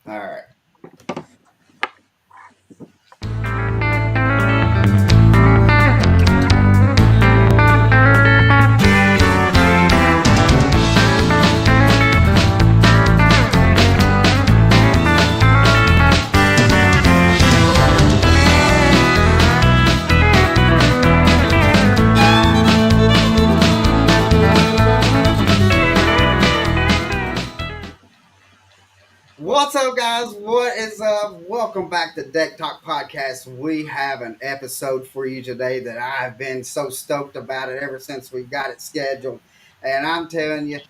All right. What's up, guys? What is up? Welcome back to Deck Talk Podcast. We have an episode for you today that I've been so stoked about it ever since we got it scheduled. And I'm telling you,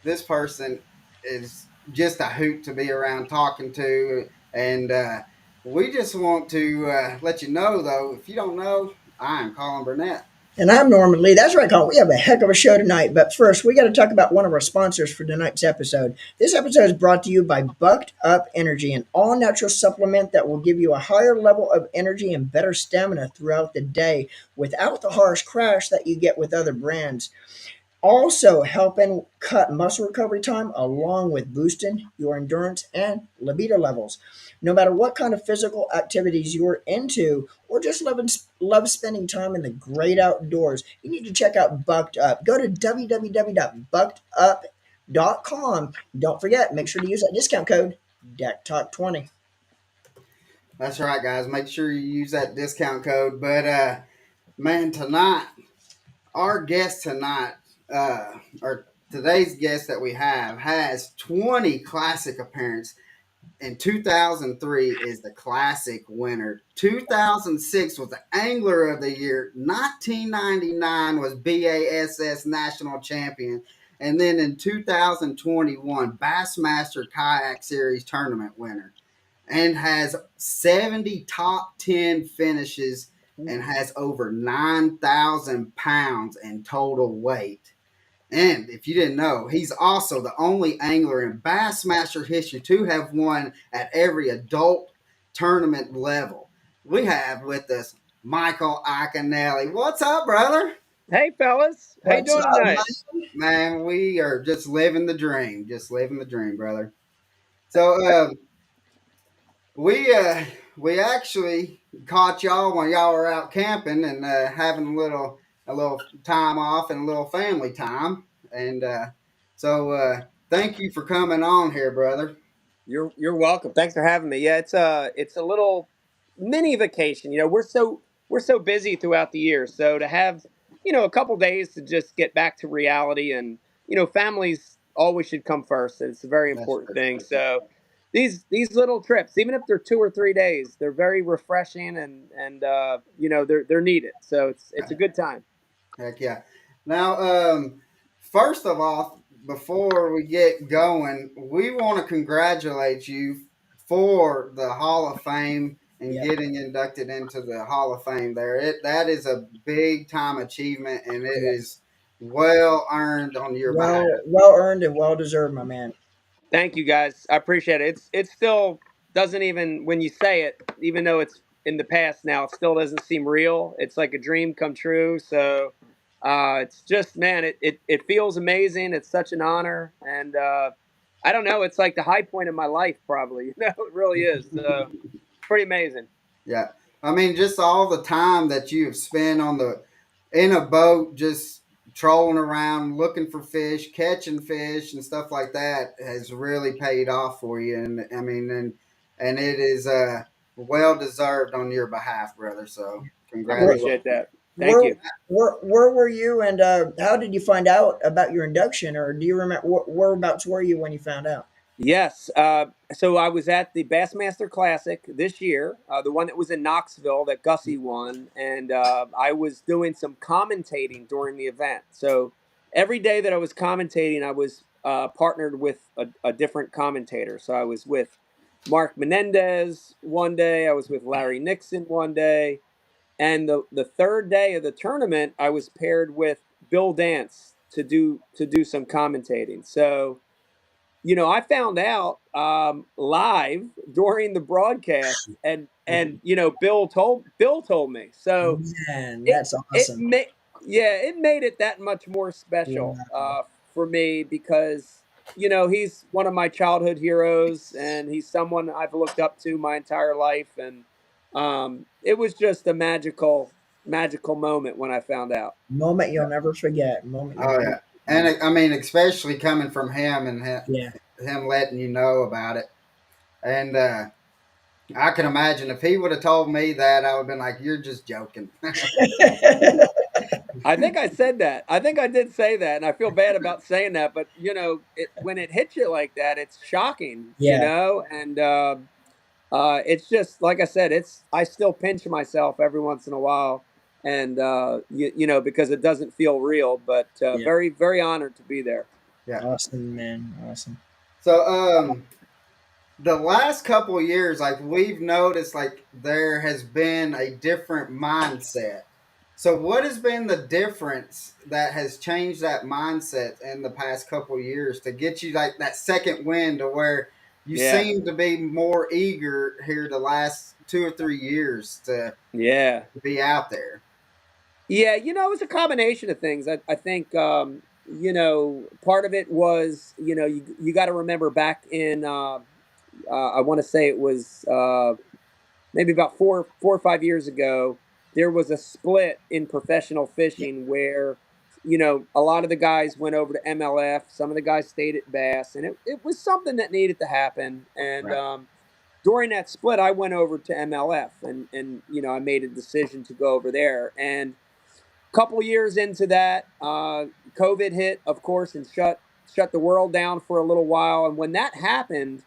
this person is just a hoot to be around talking to. And we just want to let you know, though, if you don't know, I'm Colin Burnett. And I'm Norman Lee. That's right, Colin. We have a heck of a show tonight. But first, we got to talk about one of our sponsors for tonight's episode. This episode is brought to you by Bucked Up Energy, an all natural supplement that will give you a higher level of energy and better stamina throughout the day without the harsh crash that you get with other brands. Also, helping cut muscle recovery time along with boosting your endurance and libido levels. No matter what kind of physical activities you're into or just love spending time in the great outdoors, you need to check out Bucked Up. Go to www.buckedup.com. Don't forget, make sure to use that discount code DECKTALK20. That's right, guys. Make sure you use that discount code. But, man, tonight, our guest tonight, or today's guest that we have, has 20 classic appearances. In 2003 is the classic winner. 2006 was the angler of the year. 1999 was BASS national champion. And then in 2021, Bassmaster Kayak Series tournament winner. And has 70 top 10 finishes and has over 9,000 pounds in total weight. And if you didn't know, he's also the only angler in Bassmaster history to have won at every adult tournament level. We have with us Michael Iaconelli. What's up, brother? Hey fellas, how you What's doing up, tonight? Man, we are just living the dream. Just living the dream, brother. So we we actually caught y'all when y'all were out camping and having a little time off and a little family time. And so thank you for coming on here, brother. You're welcome. Thanks for having me. Yeah, it's a little mini vacation. We're so busy throughout the year, so to have a couple days to just get back to reality, and families always should come first. It's a very That's important for thing. sure. So these little trips, even if they're 2 or 3 days, they're very refreshing, and they're needed. So it's a good time. Heck yeah. Now, first of all, before we get going, we want to congratulate you for the Hall of Fame and Yeah. getting inducted into the Hall of Fame there. That is a big time achievement and it Yeah. is well earned on your behalf. Well earned and well deserved, my man. Thank you guys. I appreciate it. It still doesn't even when you say it, even though it's in the past now, it still doesn't seem real. It's like a dream come true. So it's just man, it feels amazing. It's such an honor, and I don't know. It's like the high point of my life, probably. It really is. Pretty amazing. Yeah. I mean, just all the time that you have spent in a boat, just trolling around, looking for fish, catching fish, and stuff like that has really paid off for you. And I mean, and it is well deserved on your behalf, brother. So I Where, congratulations. appreciate that. Thank where, you. where were you, and how did you find out about your induction, or do you remember whereabouts were you when you found out? Yes. So I was at the Bassmaster Classic this year, the one that was in Knoxville that Gussie won, and I was doing some commentating during the event. So every day that I was commentating, I was partnered with a different commentator. So I was with Mark Menendez one day, I was with Larry Nixon one day, and the third day of the tournament, I was paired with Bill Dance to do some commentating. So I found out live during the broadcast, and Bill told me. So Man, it that's it awesome. made yeah it made it that much more special Wow. for me because he's one of my childhood heroes, and he's someone I've looked up to my entire life, and it was just a magical moment when I found out. Moment you'll never forget. Moment you'll Oh never yeah, and forget. I mean, especially coming from him and Yeah. him letting you know about it, and I can imagine if he would have told me that, I would have been like, "You're just joking." I think I said that. I think I did say that, and I feel bad about saying that. But when it hits you like that, it's shocking. Yeah. And it's just like I said. I still pinch myself every once in a while, and because it doesn't feel real. But Yeah. very very honored to be there. Yeah. Awesome, man. Awesome. So, the last couple of years, like we've noticed, like there has been a different mindset. So, what has been the difference that has changed that mindset in the past couple of years to get you like that second win to where you Yeah, seem to be more eager here the last 2 or 3 years yeah. to be out there? Yeah, it's a combination of things. I think, part of it was, you got to remember back in, I want to say it was maybe about 4 or 5 years ago, there was a split in professional Yeah. fishing where, a lot of the guys went over to MLF, some of the guys stayed at Bass, and it was something that needed to happen. And Right. during that split, I went over to MLF, and I made a decision to go over there. And couple years into that, COVID hit, of course, and shut the world down for a little while. And when that happened,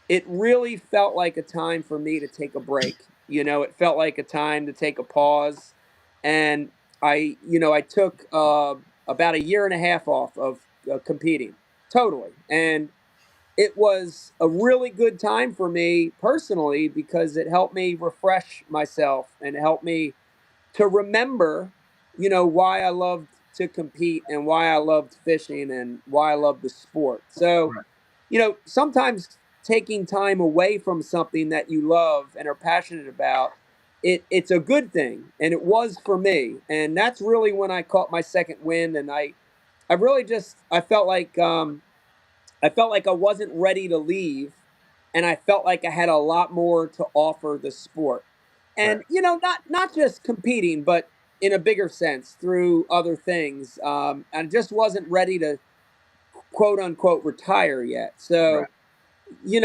it really felt like a time for me to take a break. It felt like a time to take a pause, and I took about a year and a half off of competing totally, and it was a really good time for me personally because it helped me refresh myself and it helped me to remember, why I loved to compete and why I loved fishing and why I loved the sport. So, Right. sometimes taking time away from something that you love and are passionate about, it's a good thing. And it was for me. And that's really when I caught my second wind. And I really just, I felt like I wasn't ready to leave, and I felt like I had a lot more to offer the sport. Right. And not just competing, but in a bigger sense through other things. I just wasn't ready to quote unquote retire yet. Right. So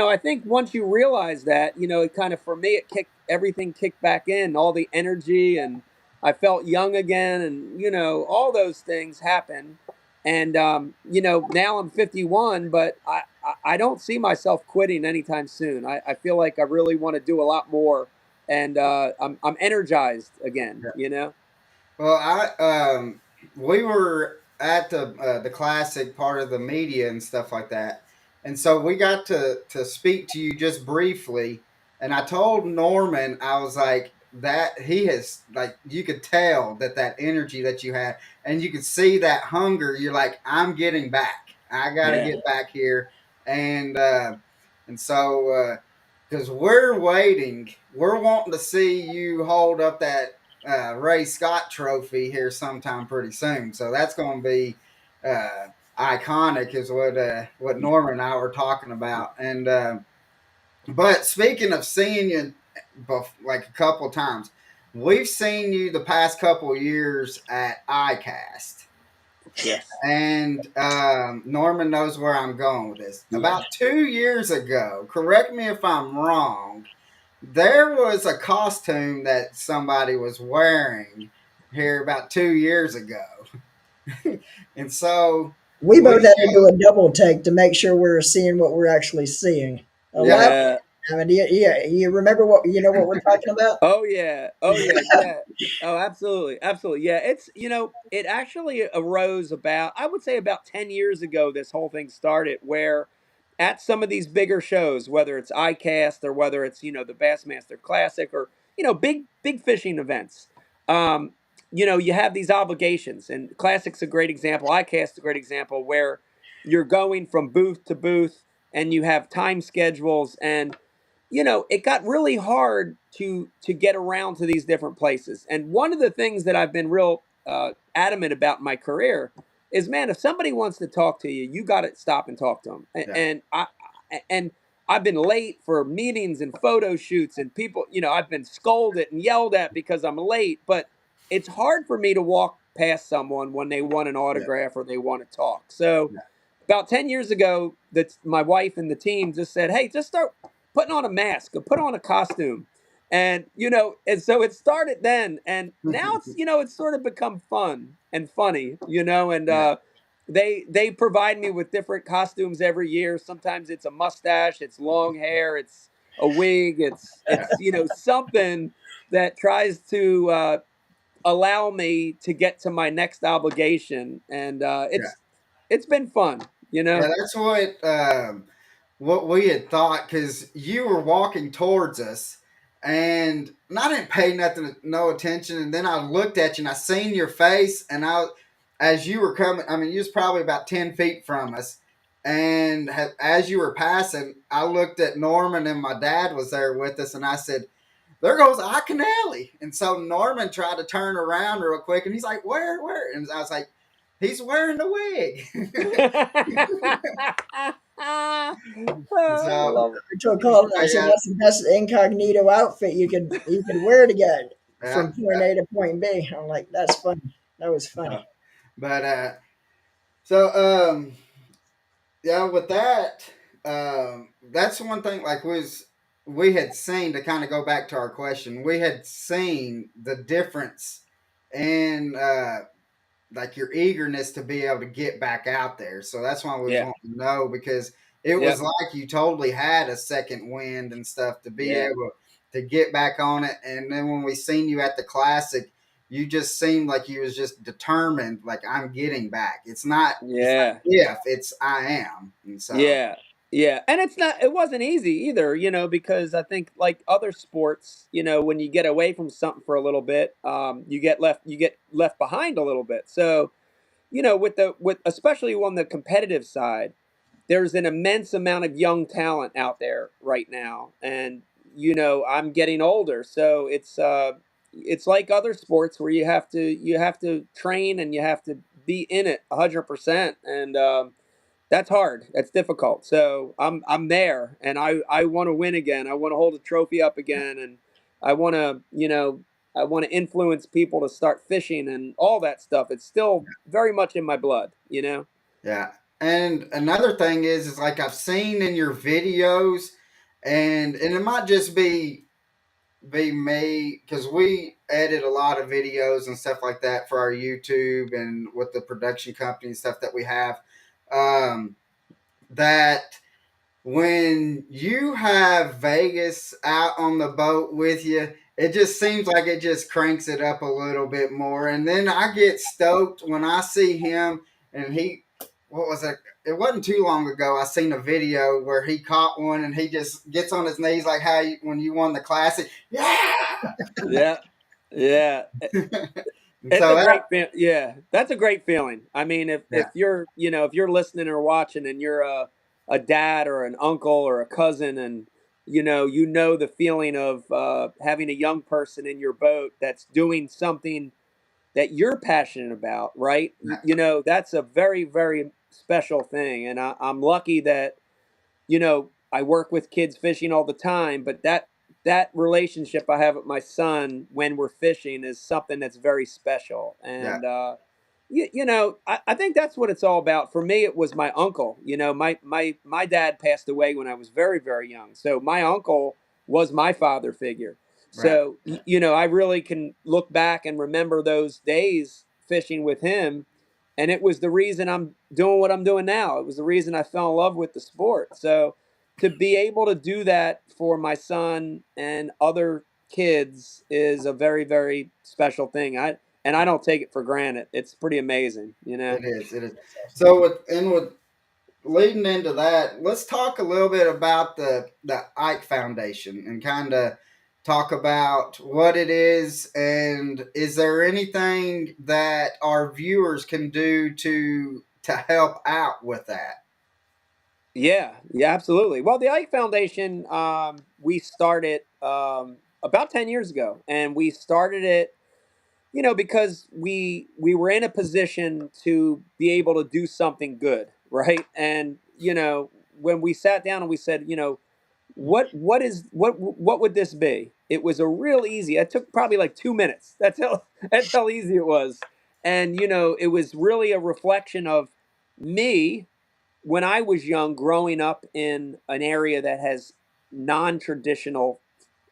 I think once you realize that, it kind of, for me, everything kicked back in, all the energy, and I felt young again, and all those things happen. And now I'm 51, but I don't see myself quitting anytime soon. I feel like I really want to do a lot more, and I'm energized again. Well, we were at the classic part of the media and stuff like that, and so we got to speak to you just briefly. And I told Norman, I was like that he has like you could tell that energy that you had, and you could see that hunger. You're like, I'm getting back. I got to Yeah, get back here, and so because we're waiting, we're wanting to see you hold up that Ray Scott Trophy here sometime pretty soon. So that's going to be iconic, is what Norman and I were talking about. And but speaking of seeing you, like a couple of times, we've seen you the past couple of years at ICAST. yes, And Norman knows where I'm going with this. Yeah. About 2 years ago, correct me if I'm wrong, there was a costume that somebody was wearing here about 2 years ago. And so We both we, had to do a double take to make sure we were seeing what we're actually seeing. A lot. yeah, yeah. I mean, yeah, you remember what you know what we're talking about? Oh yeah. Oh yeah. Yeah. Oh, absolutely. Absolutely. Yeah. It actually arose about, I would say about 10 years ago, this whole thing started where at some of these bigger shows, whether it's ICAST or whether it's, the Bassmaster Classic or, big fishing events, um, you have these obligations, and Classic's a great example. ICAST's a great example where you're going from booth to booth and you have time schedules, and it got really hard to get around to these different places. And one of the things that I've been real adamant about in my career is, man, if somebody wants to talk to you, you got to stop and talk to them. Yeah. And I've been late for meetings and photo shoots, and people, I've been scolded and yelled at because I'm late. But it's hard for me to walk past someone when they want an Yeah. autograph or they want to talk. So Yeah. about 10 years ago, that my wife and the team just said, hey, just start putting on a mask or put on a costume. And and so it started then, and now it's sort of become fun and funny, and Yeah. they provide me with different costumes every year. Sometimes it's a mustache, it's long hair, it's a wig, it's something that tries to allow me to get to my next obligation, and Yeah. it's been fun, Yeah, that's what we had thought because you were walking towards us, and I didn't pay nothing, no attention, and then I looked at you and I seen your face, and as you were coming, I mean, you was probably about 10 feet from us, and as you were passing, I looked at Norman and my dad was there with us, and I said, "There goes Iaconelli," and so Norman tried to turn around real quick, and he's like, "Where?" And I was like, "He's wearing the wig." I So love I told Colin, I said yeah, that's the best incognito outfit you could wear to get yeah, from point A to point B. I'm like, that's funny. That was yeah. funny. But so yeah, with that, that's one thing. Like was we had seen to kind of go back to our question. We had seen the difference in like your eagerness to be able to get back out there. So that's why we was yeah, wanting to know because it was yep, like you totally had a second wind and stuff to be yeah, able to get back on it. And then when we seen you at the classic, you just seemed like you was just determined, like I'm getting back. It's not yeah. if, it's I am. And so Yeah. Yeah. And it wasn't easy either, because I think like other sports, when you get away from something for a little bit, you get left behind a little bit. So, with especially on the competitive side, there's an immense amount of young talent out there right now. And, I'm getting older. So it's like other sports where you have to train and you have to be in it 100%. And that's hard. That's difficult. So I'm there, and I want to win again. I want to hold a trophy up again, and I want to I want to influence people to start fishing and all that stuff. It's still very much in my blood. yeah. And another thing is like I've seen in your videos, and it might just be made because we edit a lot of videos and stuff like that for our YouTube and with the production company and stuff that we have. Um, that when you have Vegas out on the boat with you, it just seems like it just cranks it up a little bit more. And then I get stoked when I see him and what was it? It wasn't too long ago. I seen a video where he caught one and he just gets on his knees like when you won the classic. Yeah. Yeah, yeah. And It's so a that, great yeah, that's a great feeling. I mean, if yeah, you're if you're listening or watching and you're a dad or an uncle or a cousin, and you know the feeling of having a young person in your boat that's doing something that you're passionate about, right? That's a very, very special thing. And I'm lucky that, I work with kids fishing all the time, but that relationship I have with my son when we're fishing is something that's very special. yeah, And, I think that's what it's all about. For me, it was my uncle. My dad passed away when I was very, very young. So my uncle was my father figure. right, So, I really can look back and remember those days fishing with him. And it was the reason I'm doing what I'm doing now. It was the reason I fell in love with the sport. So to be able to do that for my son and other kids is a very, very special thing. I don't take it for granted. It's pretty amazing. it is, it is. So with leading into that, let's talk a little bit about the Ike Foundation and kind of talk about what it is and is there anything that our viewers can do to help out with that? Yeah, yeah, absolutely. Well, the Ike Foundation, we started about 10 years ago, and we started it because we were in a position to be able to do something good, right? And when we sat down and we said, what would this be? It was a real easy. It took probably like 2 minutes. That's how easy it was. And it was really a reflection of me when I was young, growing up in an area that has non-traditional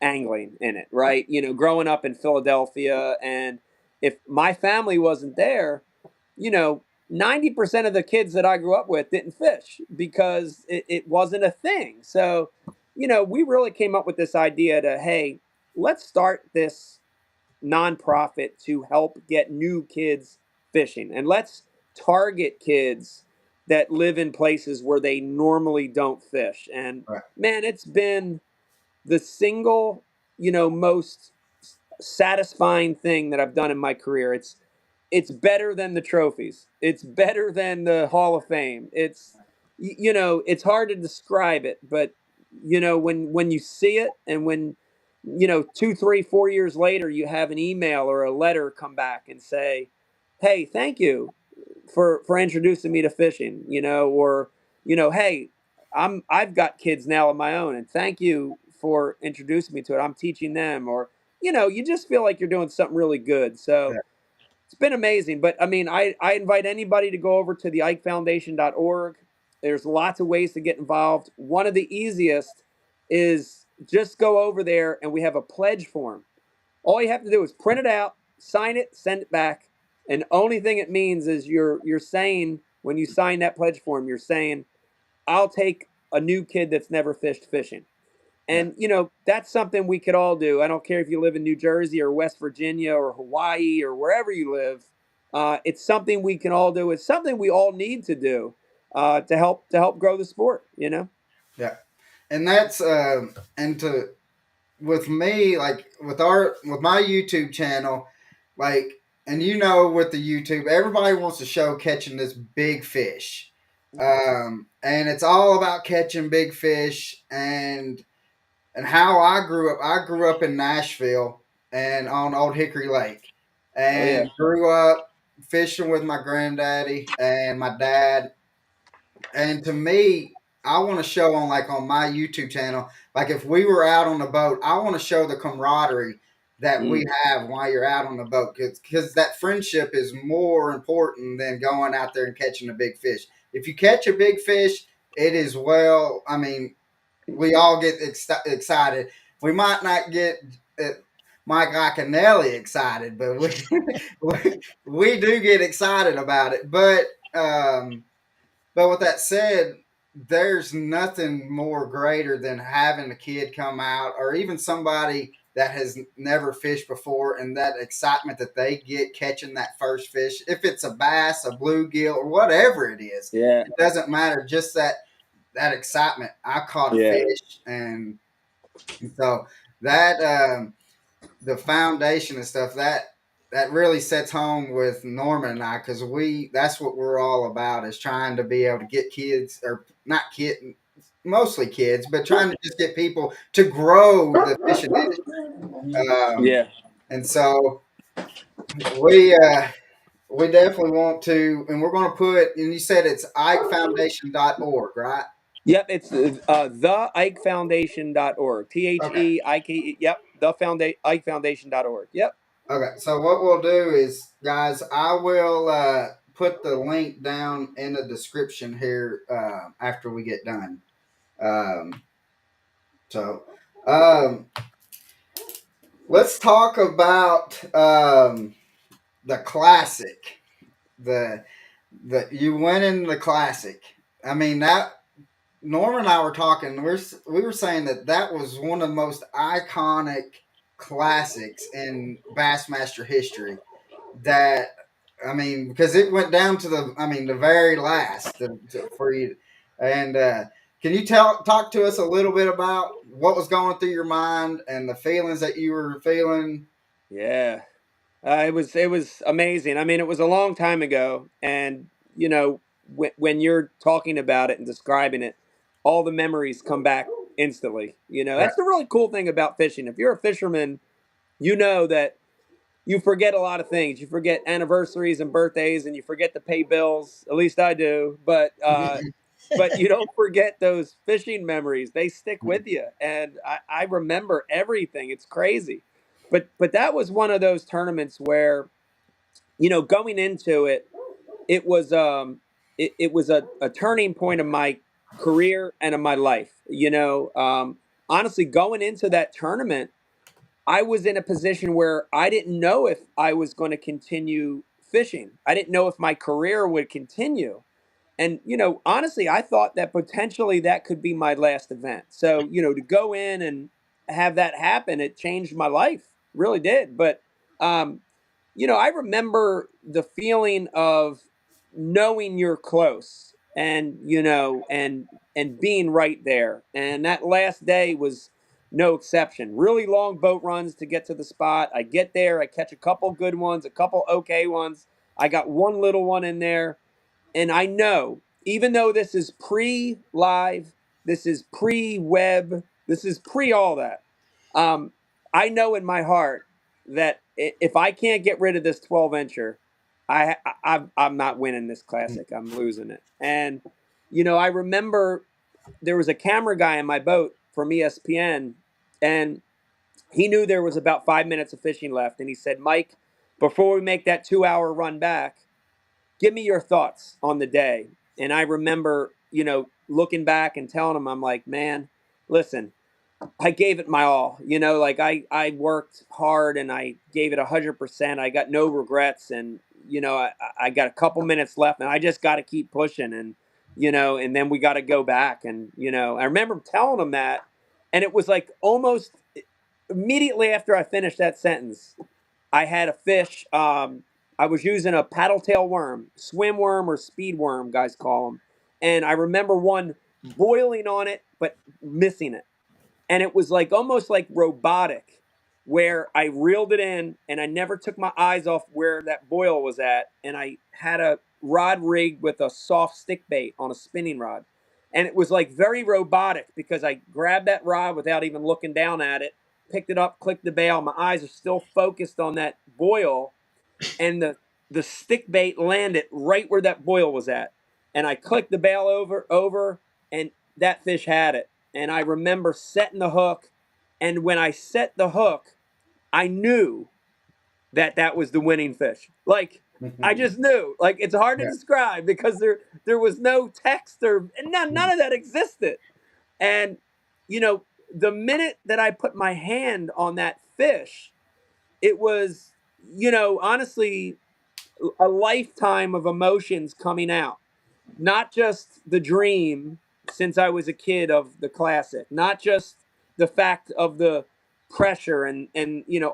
angling in it, right? Growing up in Philadelphia, and if my family wasn't there, you know, 90% of the kids that I grew up with didn't fish because it wasn't a thing. So, we really came up with this idea to, hey, let's start this nonprofit to help get new kids fishing. And let's target kids that live in places where they normally don't fish. And Right. man, it's been the single, most satisfying thing that I've done in my career. It's better than the trophies. It's better than the Hall of Fame. It's hard to describe it, but when you see it, and when 2, 3, 4 years later you have an email or a letter come back and say, hey, thank you for introducing me to fishing, or hey, I've got kids now of my own, and thank you for introducing me to it. I'm teaching them, or you just feel like you're doing something really good. So Yeah. it's been amazing. But I mean, I invite anybody to go over to the ikefoundation.org. There's lots of ways to get involved. One of the easiest is just go over there, and we have a pledge form. All you have to do is print it out, sign it, send it back. And only thing it means is you're saying, when you sign that pledge form, you're saying, I'll take a new kid that's never fished fishing. Yeah. And that's something we could all do. I don't care if you live in New Jersey or West Virginia or Hawaii or wherever you live. It's something we can all do. It's something we all need to do to help grow the sport. Yeah. And that's and to with me, like with my YouTube channel, like, and with the YouTube, everybody wants to show catching this big fish. And it's all about catching big fish. And how I grew up in Nashville and on Old Hickory Lake, Oh yeah. and grew up fishing with my granddaddy and my dad. And to me, I want to show on my YouTube channel, like if we were out on the boat, I want to show the camaraderie that we Mm, have while you're out on the boat, because that friendship is more important than going out there and catching a big fish. If you catch a big fish, it is well. I mean, we all get excited. We might not get uh, Mike Iaconelli excited, but we do get excited about it. But with that said, there's nothing more greater than having a kid come out, or even somebody that has never fished before, and that excitement that they get catching that first fish. If it's a bass, a bluegill, or whatever it is, yeah. it doesn't matter. Just that excitement. I caught a Yeah. fish, and so that the foundation and stuff that really sets home with Norman and I, because that's what we're all about, is trying to be able to get kids, or not kid, mostly kids, but trying to just get people to grow the fishing industry. Yeah. And so we definitely want to, and we're going to put, and you said it's ikefoundation.org, right? Yep, it's the ikefoundation.org. Okay. THEIKE. Yep, ikefoundation.org. Yep. Okay, so what we'll do is, guys, I will put the link down in the description here after we get done. Um, so um, let's talk about the classic. The you winning the classic. I mean, that Norman and I were talking. We were saying that was one of the most iconic classics in Bassmaster history. That, I mean, because it went down to the very last for you. And can you talk to us a little bit about what was going through your mind and the feelings that you were feeling? Yeah. It was amazing. I mean, it was a long time ago, and when you're talking about it and describing it, all the memories come back instantly. Right. That's the really cool thing about fishing. If you're a fisherman, you know that you forget a lot of things. You forget anniversaries and birthdays, and you forget to pay bills. At least I do. But you don't forget those fishing memories. They stick with you, and I remember everything. It's crazy. But that was one of those tournaments where, going into it, it was it was a turning point of my career and of my life. Honestly, going into that tournament, I was in a position where I didn't know if I was going to continue fishing. I didn't know if my career would continue. And, honestly, I thought that potentially that could be my last event. So, to go in and have that happen, it changed my life, really did. But, um, I remember the feeling of knowing you're close and, and being right there. And that last day was no exception. Really long boat runs to get to the spot. I get there, I catch a couple good ones, a couple okay ones. I got one little one in there, and I know, even though this is pre live, this is pre web, this is pre all that, um, I know in my heart that if I can't get rid of this 12 incher, I'm not winning this classic. I'm losing it. And, I remember there was a camera guy in my boat from ESPN, and he knew there was about 5 minutes of fishing left. And he said, Mike, before we make that 2 hour run back, give me your thoughts on the day. And I remember, looking back and telling him, I'm like, man, listen, I gave it my all. Like I worked hard and I gave it 100%. I got no regrets, and I got a couple minutes left, and I just got to keep pushing, and and then we got to go back, and I remember telling him that, and it was like almost immediately after I finished that sentence, I had a fish. I was using a paddle tail worm, swim worm or speed worm, guys call them. And I remember one boiling on it, but missing it. And it was like almost like robotic, where I reeled it in and I never took my eyes off where that boil was at. And I had a rod rigged with a soft stick bait on a spinning rod. And it was like very robotic because I grabbed that rod without even looking down at it, picked it up, clicked the bail. My eyes are still focused on that boil, and the stick bait landed right where that boil was at. And I clicked the bail over, and that fish had it. And I remember setting the hook, and when I set the hook, I knew that that was the winning fish. Like, I just knew. Like, it's hard to Yeah. describe because there was no text, or and none of that existed. And the minute that I put my hand on that fish, it was, honestly, a lifetime of emotions coming out. Not just the dream since I was a kid of the classic, not just the fact of the pressure and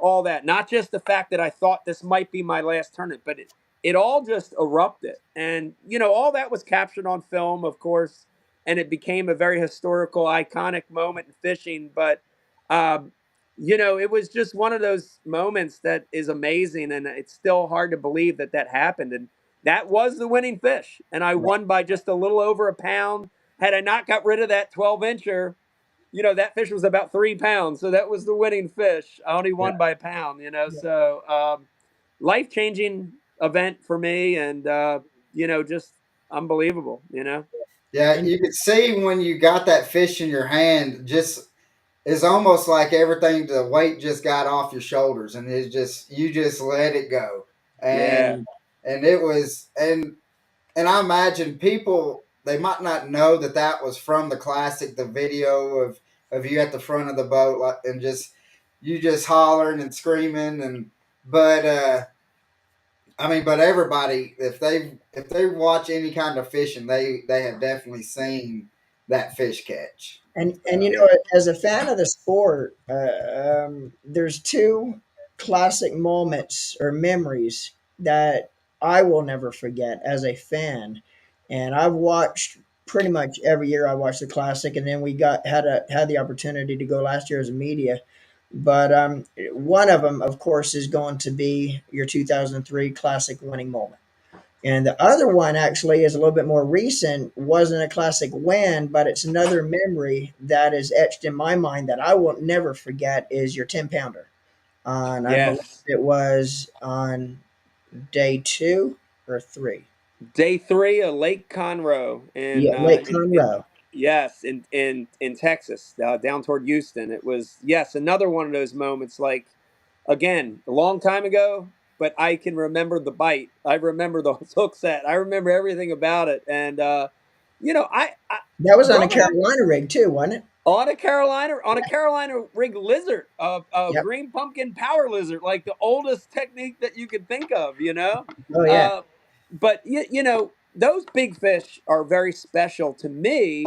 all that, not just the fact that I thought this might be my last tournament, but it all just erupted. And all that was captured on film, of course, and it became a very historical, iconic moment in fishing. But it was just one of those moments that is amazing, and it's still hard to believe that that happened. And that was the winning fish, and I won by just a little over a pound. Had I not got rid of that 12 incher, that fish was about 3 pounds, so that was the winning fish. I only Yeah. won by a pound. So life changing event for me, and just unbelievable. Yeah, And you could see when you got that fish in your hand, just it's almost like everything, the weight just got off your shoulders, and it's just you just let it go, Yeah, and it was and I imagine people they might not know that that was from the classic, the video of you at the front of the boat, like, and just you just hollering and screaming, and but I mean, but everybody, if they watch any kind of fishing, they have definitely seen that fish catch. and So yeah. as a fan of the sport, there's two classic moments or memories that I will never forget as a fan. And I've watched pretty much every year. I watched the classic, and then we had the opportunity to go last year as a media. But one of them, of course, is going to be your 2003 classic winning moment. And the other one actually is a little bit more recent, wasn't a classic win, but it's another memory that is etched in my mind that I will never forget is your 10 pounder. on, I believe Yes. it was on day 2 or 3. Day 3 of Lake Conroe Yeah, Lake Conroe. yes, in Texas, down toward Houston. It was, yes, another one of those moments. Like, again, a long time ago, but I can remember the bite. I remember the hook set. I remember everything about it. And I That was on a growing up Carolina rig too, wasn't it? on a Carolina rig lizard, a Yep. green pumpkin power lizard, like the oldest technique that you could think of. Oh yeah. Uh, but those big fish are very special to me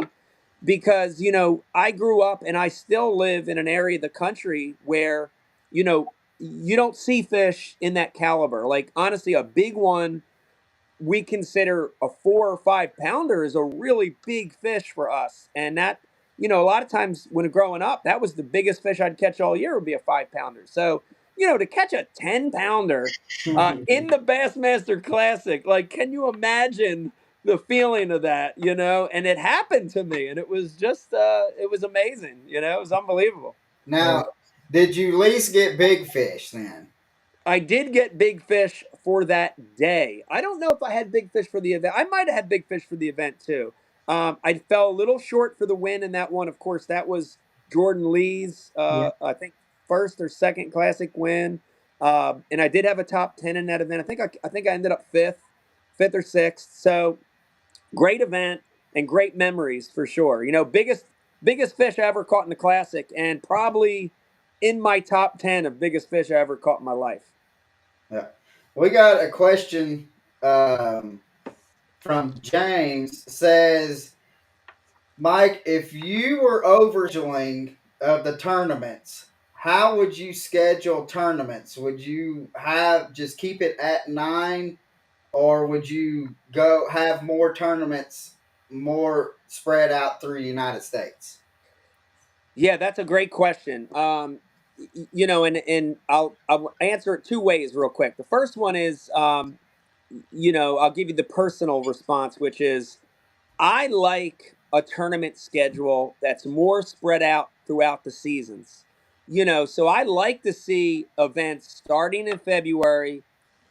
because I grew up and I still live in an area of the country where you don't see fish in that caliber. Like, honestly, a big one we consider a 4 or 5 pounder is a really big fish for us. And that, a lot of times when growing up, that was the biggest fish I'd catch all year would be a 5 pounder. So, to catch a 10 pounder in the Bassmaster Classic, like, can you imagine the feeling of that, And it happened to me, and it was just, it was amazing, it was unbelievable. Oh, Now, did you at least get big fish then? I did get big fish for that day. I don't know if I had big fish for the event. I might have had big fish for the event too. I fell a little short for the win in that one. Of course, that was Jordan Lee's, yeah. I think, first or second classic win. And I did have a top 10 in that event. I think I ended up fifth or sixth. So great event and great memories for sure. Biggest fish I ever caught in the classic, and probably in my top 10 of biggest fish I ever caught in my life. Yeah. We got a question um, from James. Says, Mike, if you were overscheduling of the tournaments, how would you schedule tournaments? Would you have just keep it at 9, or would you go have more tournaments more spread out through the United States? Yeah, that's a great question. And I'll answer it two ways real quick. The first one is, I'll give you the personal response, which is I like a tournament schedule that's more spread out throughout the seasons. So I like to see events starting in February,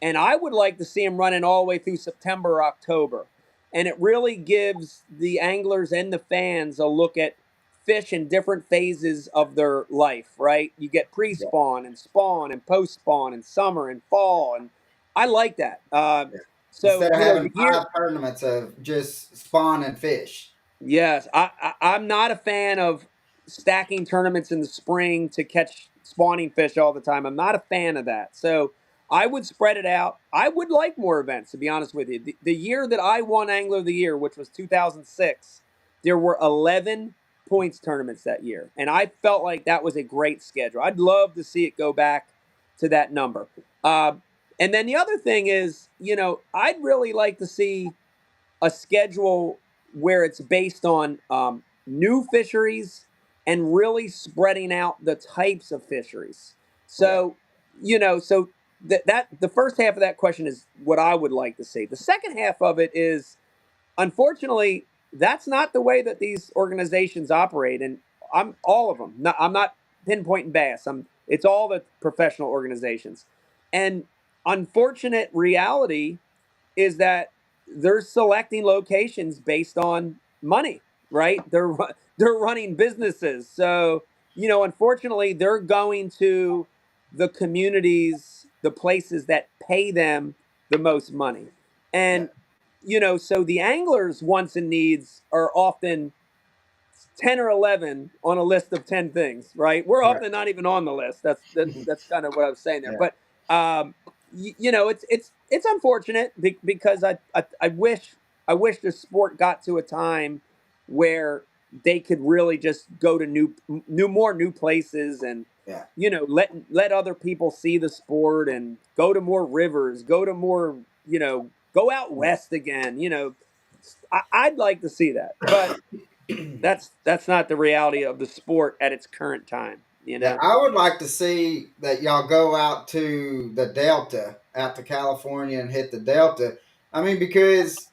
and I would like to see them running all the way through September or October. And it really gives the anglers and the fans a look at fish in different phases of their life, right? You get pre Yeah. spawn, and post spawn, and summer and fall. And I like that. Yeah. So, Instead of having the year. five tournaments of just spawn and fish. Yes, I'm not a fan of stacking tournaments in the spring to catch spawning fish all the time. I'm not a fan of that. So I would spread it out. I would like more events, to be honest with you. The year that I won Angler of the Year, which was 2006, there were 11 points tournaments that year, and I felt like that was a great schedule. I'd love to see it go back to that number. Uh, and then the other thing is, I'd really like to see a schedule where it's based on new fisheries and really spreading out the types of fisheries. Yeah. So, that the first half of that question is what I would like to see. The second half of it is, unfortunately, that's not the way that these organizations operate, and I'm all of them. I'm not pinpointing Bass. It's all the professional organizations, and unfortunate reality is that they're selecting locations based on money, right? They're running businesses. So, unfortunately, they're going to the communities, the places that pay them the most money. Yeah. And so the anglers' wants and needs are often 10 or 11 on a list of 10 things, right? We're Right. often not even on the list. That's kind of what I was saying there. Yeah. But it's unfortunate because I wish the sport got to a time where they could really just go to new places, and Yeah. let other people see the sport, and go to more rivers, go to more, go out west again. I'd like to see that, but that's not the reality of the sport at its current time. Yeah, I would like to see that y'all go out to the Delta, out to California and hit the Delta. I mean, because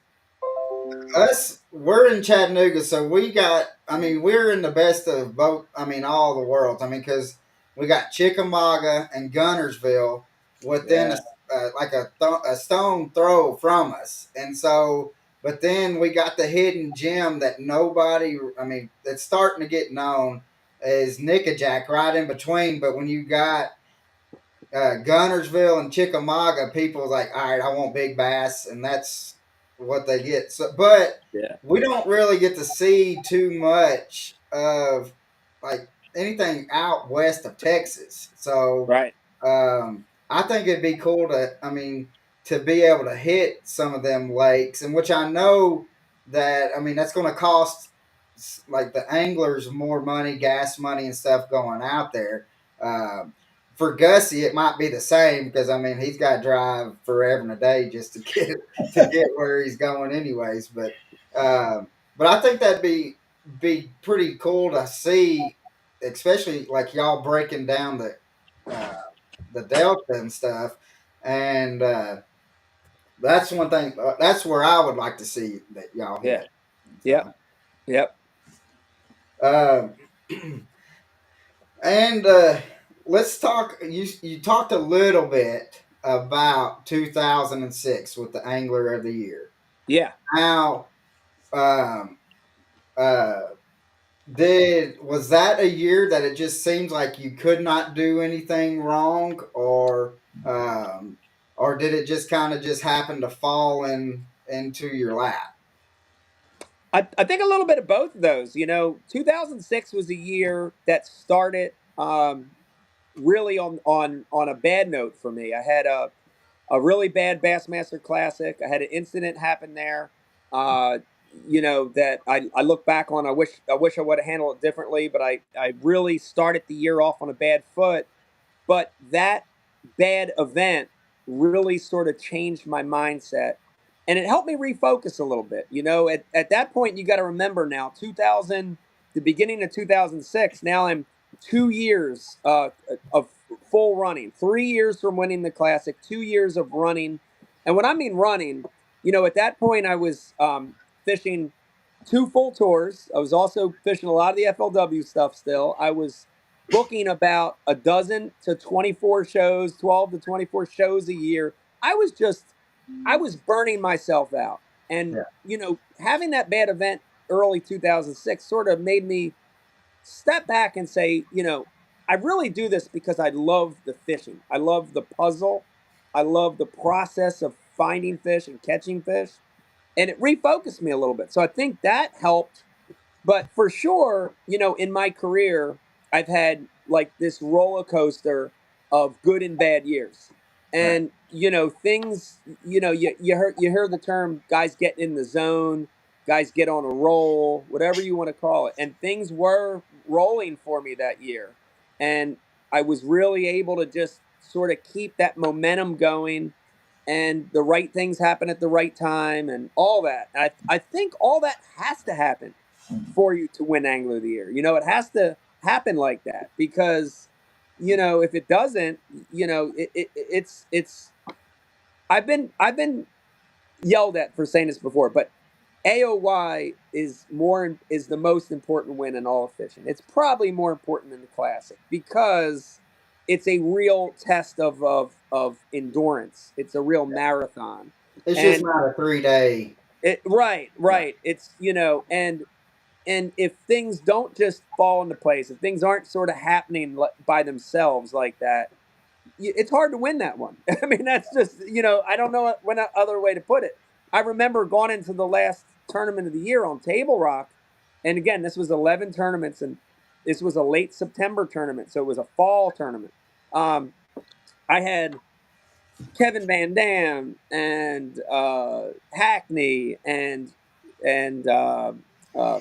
we're in Chattanooga, so we got, I mean, we're in the best of both, I mean, all the worlds. I mean, because we got Chickamauga and Gunnersville within Yeah. a stone throw from us, and so. But then we got the hidden gem that nobody, I mean, that's starting to get known is Nickajack right in between. But when you got Gunnersville and Chickamauga, people's like, all right, I want big bass, and that's what they get. So, but Yeah. we don't really get to see too much of like anything out west of Texas. So, Right. I think it'd be cool to, I mean, to be able to hit some of them lakes, and which I know that, I mean, that's going to cost like the anglers more money, gas money, and stuff going out there. Um, for Gussie, it might be the same because I mean he's got to drive forever and a day just to get where he's going, anyways. But I think that'd be pretty cool to see, especially like y'all breaking down uh, the delta and stuff, and that's one thing. That's where I would like to see that y'all Yeah. hit. Yep. So. Yep. Uh, And let's talk. You talked a little bit about 2006 with the Angler of the Year. Yeah. Now, um, uh, did was that a year that it just seems like you could not do anything wrong, or did it just kind of just happen to fall into your lap? I think a little bit of both of those. 2006 was a year that started really on a bad note for me. I had a really bad Bassmaster Classic. I had an incident happen there. Uh, that I look back on. I wish I would have handled it differently, but I really started the year off on a bad foot. But that bad event really sort of changed my mindset, and it helped me refocus a little bit. At that point, you got to remember now, 2000, the beginning of 2006. Now I'm 2 years of full running, 3 years from winning the classic, 2 years of running, and when I mean running, at that point I was fishing two full tours. I was also fishing a lot of the FLW stuff. Still, I was booking about a dozen to 24 shows, 12 to 24 shows a year. I was burning myself out. And, Yeah, having that bad event early 2006 sort of made me step back and say, I really do this because I love the fishing. I love the puzzle. I love the process of finding fish and catching fish. And it refocused me a little bit. So I think that helped, but for sure, in my career, I've had like this roller coaster of good and bad years. right. And, things, you hear the term guys get in the zone, guys get on a roll, whatever you want to call it. And things were rolling for me that year. And I was really able to just sort of keep that momentum going, and the right things happen at the right time and all that. I think all that has to happen for you to win Angler of the Year. It has to happen like that because, if it doesn't, it's. I've been yelled at for saying this before, but AOY is the most important win in all of fishing. It's probably more important than the Classic because it's a real test of endurance. It's a real marathon, It's just and not a 3 day. right, Right. right. It's and if things don't just fall into place, if things aren't sort of happening by themselves like that, it's hard to win that one. I mean, that's just, I don't know what other way to put it. I remember going into the last tournament of the year on Table Rock, and again, this was 11 tournaments, and this was a late September tournament, so it was a fall tournament. Um, I had Kevin Van Dam and Hackney and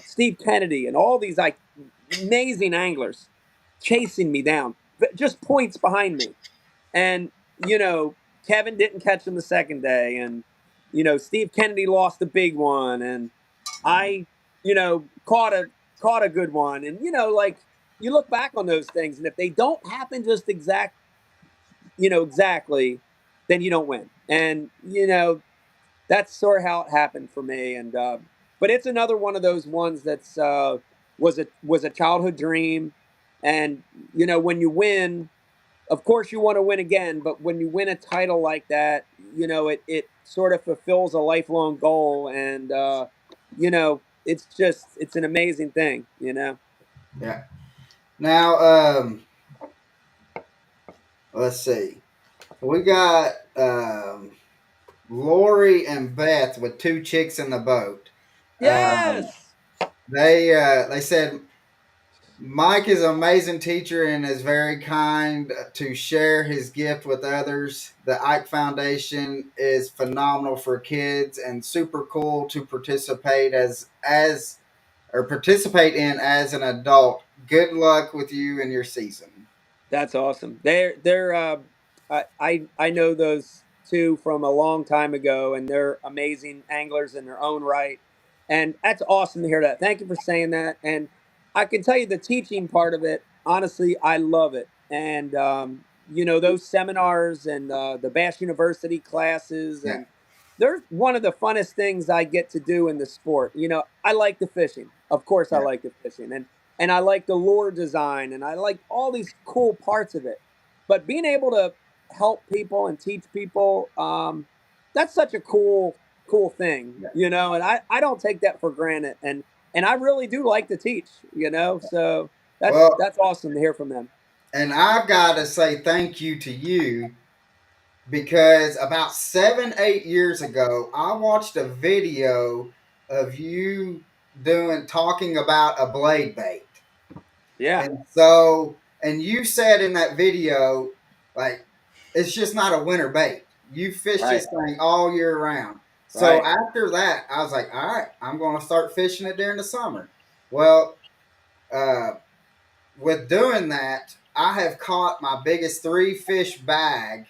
Steve Kennedy and all these like amazing anglers chasing me down, just points behind me. And, Kevin didn't catch him the second day. And, Steve Kennedy lost a big one. And I, caught a good one. And, like you look back on those things, and if they don't happen just exactly, then you don't win. And, that's sort of how it happened for me. And, but it's another one of those ones that's, was a childhood dream. And when you win, of course you want to win again, but when you win a title like that, it sort of fulfills a lifelong goal. And it's an amazing thing. Yeah. Now, let's see. We got Lori and Beth with two chicks in the boat. Um, Yes, they said Mike is an amazing teacher and is very kind to share his gift with others. The Ike Foundation is phenomenal for kids and super cool to participate or participate in as an adult. Good luck with you and your season. that's awesome. I know those two from a long time ago, and they're amazing anglers in their own right. And that's awesome to hear that. Thank you for saying that. And I can tell you the teaching part of it. Honestly, I love it. And those seminars and the Bass University classes, Yeah. and they're one of the funnest things I get to do in the sport. I like the fishing. Of course, I Yeah. like the fishing, and I like the lure design, and I like all these cool parts of it. But being able to help people and teach people, that's such a cool thing, Yeah. and I don't take that for granted. And I really do like to teach. So that's Well, that's awesome to hear from them. and I've got to say thank you to you because about 7, 8 years ago, I watched a video of you talking about a blade bait. Yeah, And you said in that video, like, it's just not a winter bait. You fish right, this thing all year round. So right. after that, I was like, all right, I'm going to start fishing it during the summer. Well, uh, with doing that, I have caught my biggest three fish bag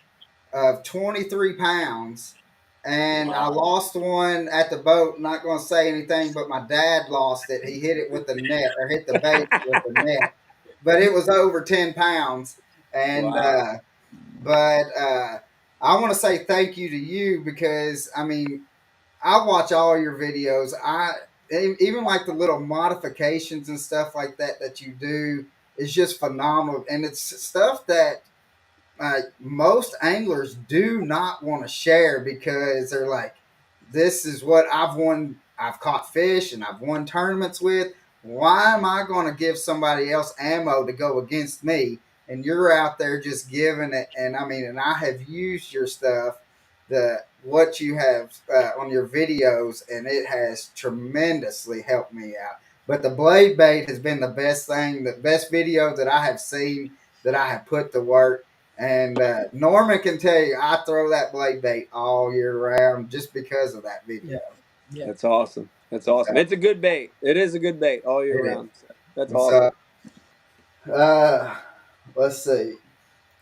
of 23 pounds. And I Wow. lost one at the boat. Not going to say anything, but my dad lost it. He hit it with the net or hit the bait with the net, but it was over 10 pounds. And, Wow. I want to say thank you to you because, I mean, I watch all your videos. Even like the little modifications and stuff like that you do is just phenomenal, and it's stuff that most anglers do not want to share because they're like, this is what I've won. I've caught fish and I've won tournaments with. Why am I going to give somebody else ammo to go against me? And you're out there just giving it. And I mean, and I have used your stuff, what you have on your videos, and it has tremendously helped me out. But the blade bait has been the best thing, the best video that I have seen that I have put to work. And Norman can tell you, I throw that blade bait all year round just because of that Yeah. video. Yeah. That's awesome. That's awesome. So, It's a good bait. It is a good bait all year it is. round. So that's And so, awesome. uh, let's see.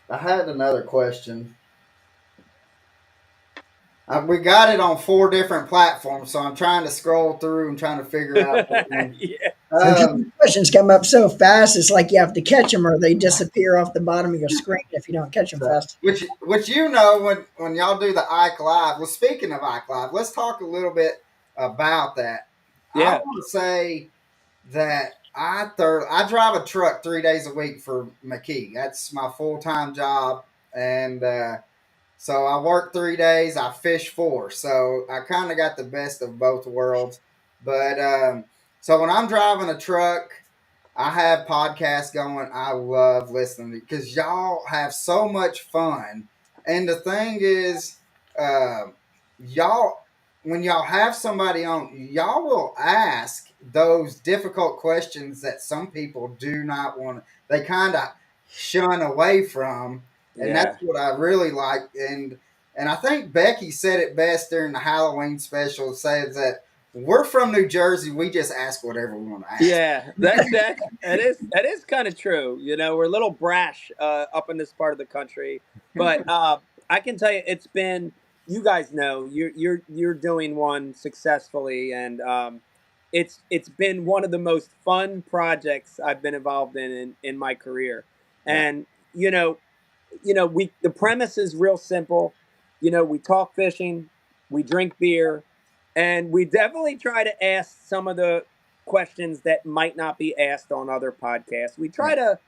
I had another question. We got it on 4 different platforms, so I'm trying to scroll through and trying to figure out which one. Yeah. Sometimes Um, the questions come up so fast, it's like you have to catch them or they disappear off the bottom of your screen if you don't catch them so, fast. which when y'all do the Ike Live. Well, speaking of Ike Live, let's talk a little bit about that. I Yeah. want to say that I drive a truck 3 days a week for McKee. That's my full time job, and so I work 3 days. I fish four, so I kind of got the best of both worlds. But so when I'm driving a truck, I have podcasts going. I love listening because y'all have so much fun. And the thing is, uh, y'all, when y'all have somebody on, y'all will ask those difficult questions that some people do not want. They kind of shun away from, and that's Yeah. what I really like. And I think Becky said it best during the Halloween special. Says that we're from New Jersey. We just ask whatever we want to ask. Yeah, that is kind of true. We're a little brash up in this part of the country, but I can tell you, it's been. You guys know you're doing one successfully, and it's been one of the most fun projects I've been involved in my career. Yeah, And we the premise is real simple. We talk fishing, we drink beer, and we definitely try to ask some of the questions that might not be asked on other podcasts. We yeah, try to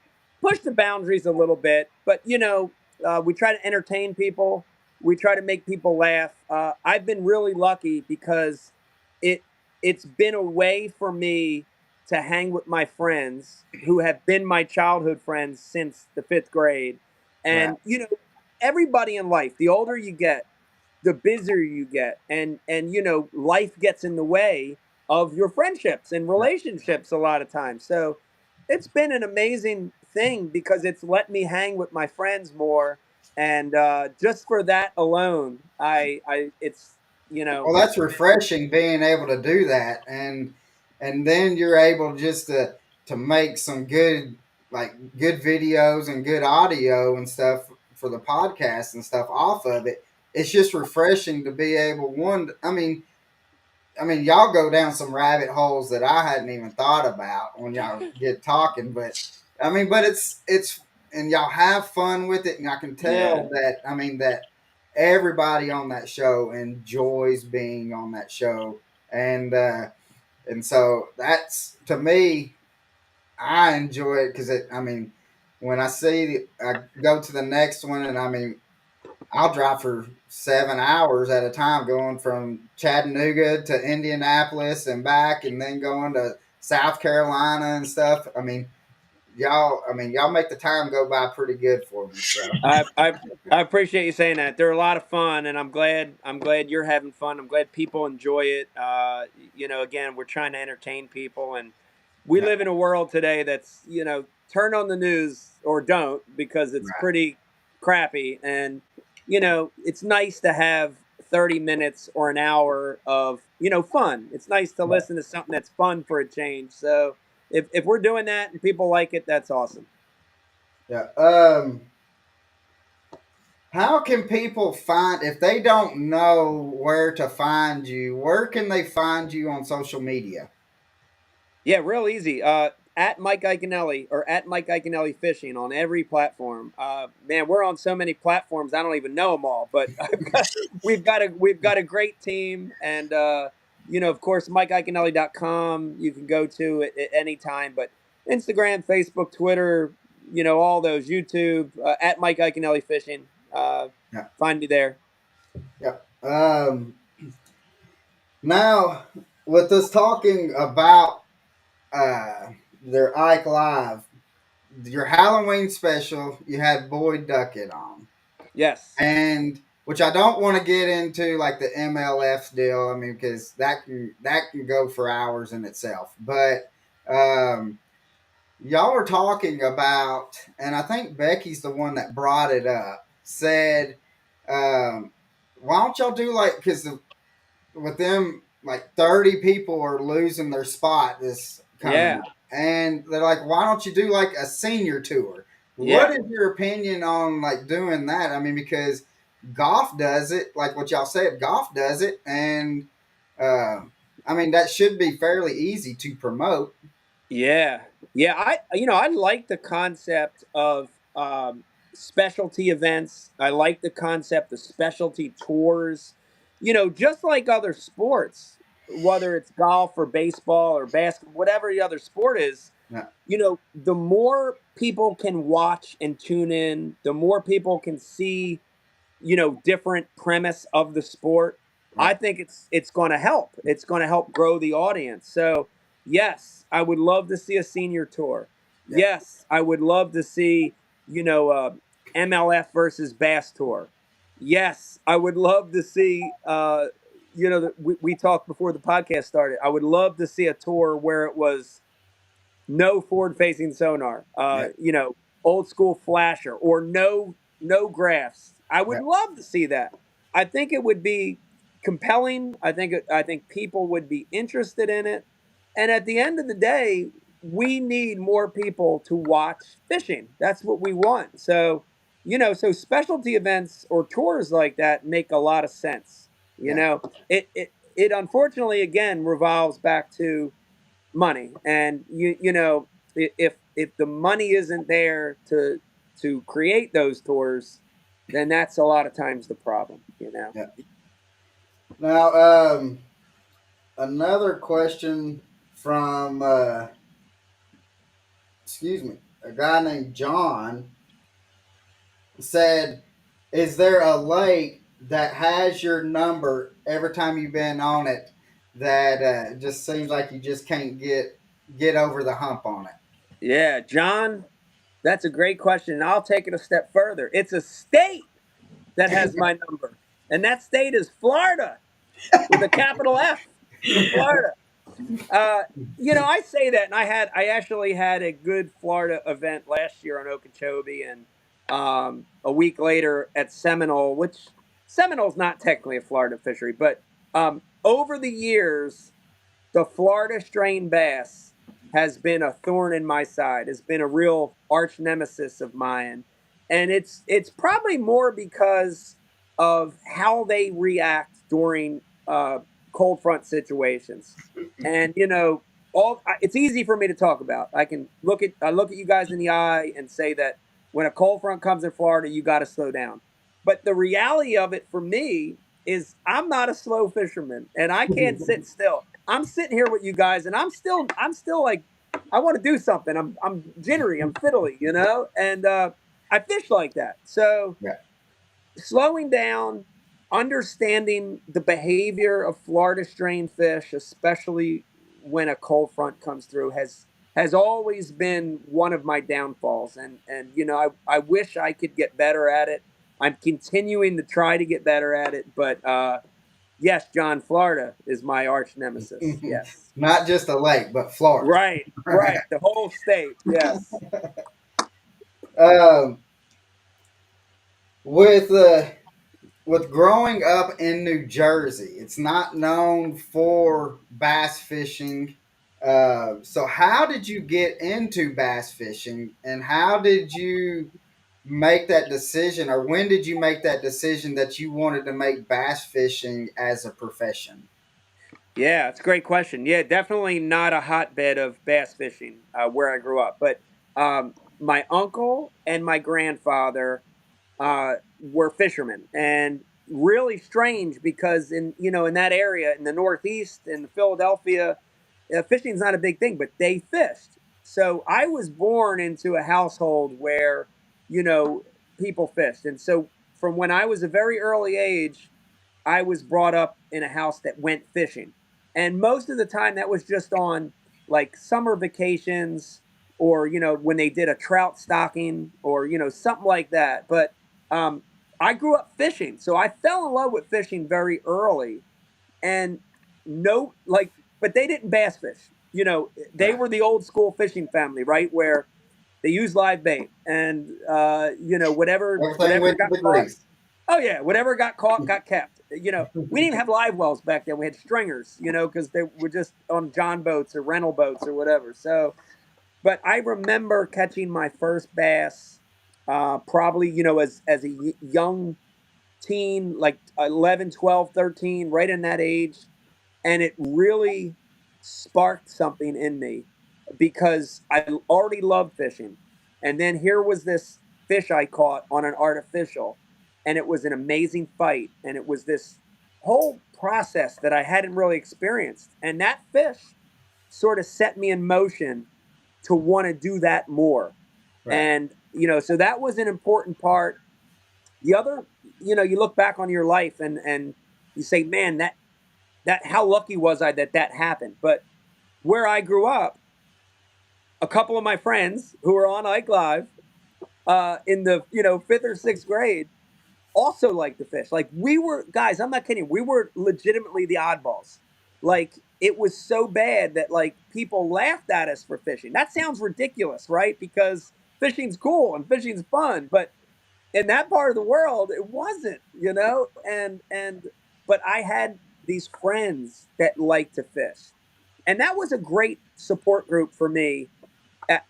push the boundaries a little bit, but we try to entertain people. We try to make people laugh. I've been really lucky because it it's been a way for me to hang with my friends who have been my childhood friends since the fifth grade. Right. And everybody in life, the older you get, the busier you get, and life gets in the way of your friendships and Right. relationships a lot of times. So it's been an amazing thing because it's let me hang with my friends more, and just for that alone, I it's you know Well, that's refreshing being able to do that, and then you're able just to make some good videos and good audio and stuff for the podcast and stuff off of it. It's just refreshing to be able one. I mean, y'all go down some rabbit holes that I hadn't even thought about when y'all get talking, but it's and y'all have fun with it, and I can yeah. tell that that everybody on that show enjoys being on that show, and so that's to me, I enjoy it because when I go to the next one, and I'll drive for 7 hours at a time, going from Chattanooga to Indianapolis and back, and then going to South Carolina and stuff. Y'all make the time go by pretty good for me. So I, I I appreciate you saying that. They're a lot of fun, and I'm glad you're having fun. I'm glad people enjoy it. Again, we're trying to entertain people, and we yeah, live in a world today that's turn on the news or don't because it's right, pretty crappy, and it's nice to have 30 minutes or an hour of fun. It's nice to yeah, listen to something that's fun for a change. So if we're doing that and people like it, that's awesome. yeah. How can people find if they don't know where to find you? Where can they find you on social media? Yeah, real easy. At Mike Iaconelli or at Mike Iaconelli Fishing on every platform. Man, we're on so many platforms. I don't even know them all, but we've got a great team, and of course, MikeIaconelli.com. You can go to at any time, but Instagram, Facebook, Twitter, all those YouTube at Mike Iaconelli Fishing. Yeah, Find me there. yeah. Now, with us talking about uh, their Ike Live, your Halloween special, you had Boyd Duckett on, Yes. and which I don't want to get into like the MLF deal. Because that can go for hours in itself. But um, y'all were talking about, and I think Becky's the one that brought it up. Said, why don't y'all do like because with them like 30 people are losing their spot this coming Yeah. up, and they're like, why don't you do like a senior tour? What Yeah. is your opinion on like doing that? Because golf does it, like what y'all said, golf does it, and uh, that should be fairly easy to promote. Yeah, yeah. I like the concept of specialty events. I like the concept of specialty tours. Just like other sports, whether it's golf or baseball or basketball, whatever the other sport is. Yeah, The more people can watch and tune in, the more people can see different premise of the sport. right. I think it's going to help. It's going to help grow the audience. So yes, I would love to see a senior tour. Yeah, Yes, I would love to see MLF versus Bass Tour. Yes, I would love to see we talked before the podcast started. I would love to see a tour where it was no forward facing sonar, yeah, old school flasher, or no graphs. I would yeah, love to see that. I think it would be compelling. I think people would be interested in it. And at the end of the day, we need more people to watch fishing. That's what we want. So specialty events or tours like that make a lot of sense. yeah, It unfortunately again revolves back to money, and if the money isn't there to create those tours, then that's a lot of times the problem. yeah. Now, another question from excuse me. a guy named John said, "Is there a lake that has your number every time you've been on it that just seems like you just can't get over the hump on it?" Yeah, John, that's a great question. And I'll take it a step further. It's a state that has my number, and that state is Florida with a capital F. Florida. Uh, I say that, and I actually had a good Florida event last year on Okeechobee, and a week later at Seminole, which Seminole's not technically a Florida fishery, but over the years, the Florida strain bass has been a thorn in my side. Has been a real arch nemesis of mine, and it's probably more because of how they react during cold front situations. And it's easy for me to talk about. I look at you guys in the eye and say that when a cold front comes in Florida, you got to slow down. But the reality of it for me is I'm not a slow fisherman, and I can't sit still. I'm sitting here with you guys, and I'm still like, I want to do something. I'm jittery, I'm fiddly, and I fish like that. So Yeah. slowing down, understanding the behavior of Florida strain fish, especially when a cold front comes through, has always been one of my downfalls. And I wish I could get better at it. I'm continuing to try to get better at it, but yes, John, Florida is my arch nemesis. Yes. Not just a lake, but Florida. Right, right. The whole state. Yes. um, with with growing up in New Jersey, it's not known for bass fishing. So, how did you get into bass fishing, and how did you make that decision, or when did you make that decision that you wanted to make bass fishing as a profession? Yeah, it's a great question. Yeah, definitely not a hotbed of bass fishing where I grew up, but my uncle and my grandfather were fishermen, and really strange because in that area in the Northeast in Philadelphia, fishing's not a big thing, but they fished. So I was born into a household where you know people fished, and so from when I was a very early age, I was brought up in a house that went fishing. And most of the time that was just on like summer vacations or, when they did a trout stocking or, something like that. But um, I grew up fishing. So I fell in love with fishing very early. And no, like, but they didn't bass fish. They Right. were the old school fishing family, right? Where they use live bait and, Everything whatever went to got the caught. grease. Oh yeah, whatever got caught got kept. We didn't even have live wells back then. We had stringers, because they were just on John boats or rental boats or whatever. So, but I remember catching my first bass, probably as a young teen, like 11, 12, 13, right in that age, and it really sparked something in me because I already loved fishing. And then here was this fish I caught on an artificial, and it was an amazing fight. And it was this whole process that I hadn't really experienced. And that fish sort of set me in motion to want to do that more. Right. And, so that was an important part. The other, you look back on your life and you say, man, that how lucky was I that that happened? But where I grew up, a couple of my friends who were on Ike Live in the fifth or sixth grade also liked to fish. Like we were guys, I'm not kidding. We were legitimately the oddballs. Like it was so bad that like people laughed at us for fishing. That sounds ridiculous, right? Because fishing's cool and fishing's fun, but in that part of the world, it wasn't. And but I had these friends that liked to fish, and that was a great support group for me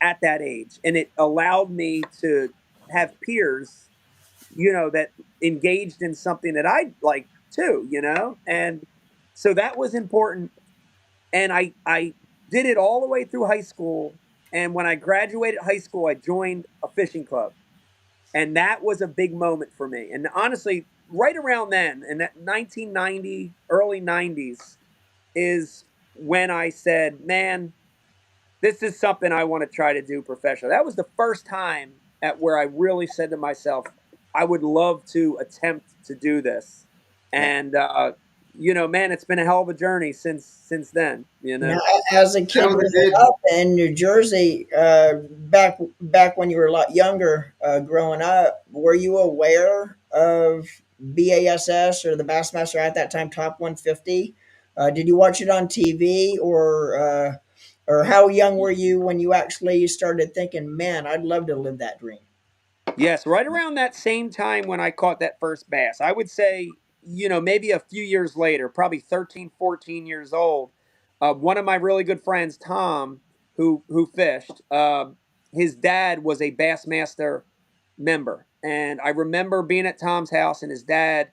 at that age, and it allowed me to have peers, that engaged in something that I like too, and so that was important. And I did it all the way through high school, and when I graduated high school, I joined a fishing club, and that was a big moment for me. And honestly, right around then, in that 1990, early 90s, is when I said, man, this is something I want to try to do professionally. That was the first time at where I really said to myself, I would love to attempt to do this. Yeah. And man, it's been a hell of a journey since then. Now, as a That kid was a growing good. up in New Jersey, back when you were a lot younger, growing up, were you aware of BASS or the Bassmaster at that time Top 150? Did you watch it on TV, or how young were you when you actually started thinking, "Man, I'd love to live that dream"? Yes, right around that same time when I caught that first bass. I would say, maybe a few years later, probably 13, 14 years old. One of my really good friends, Tom, who fished, his dad was a Bassmaster member. And I remember being at Tom's house, and his dad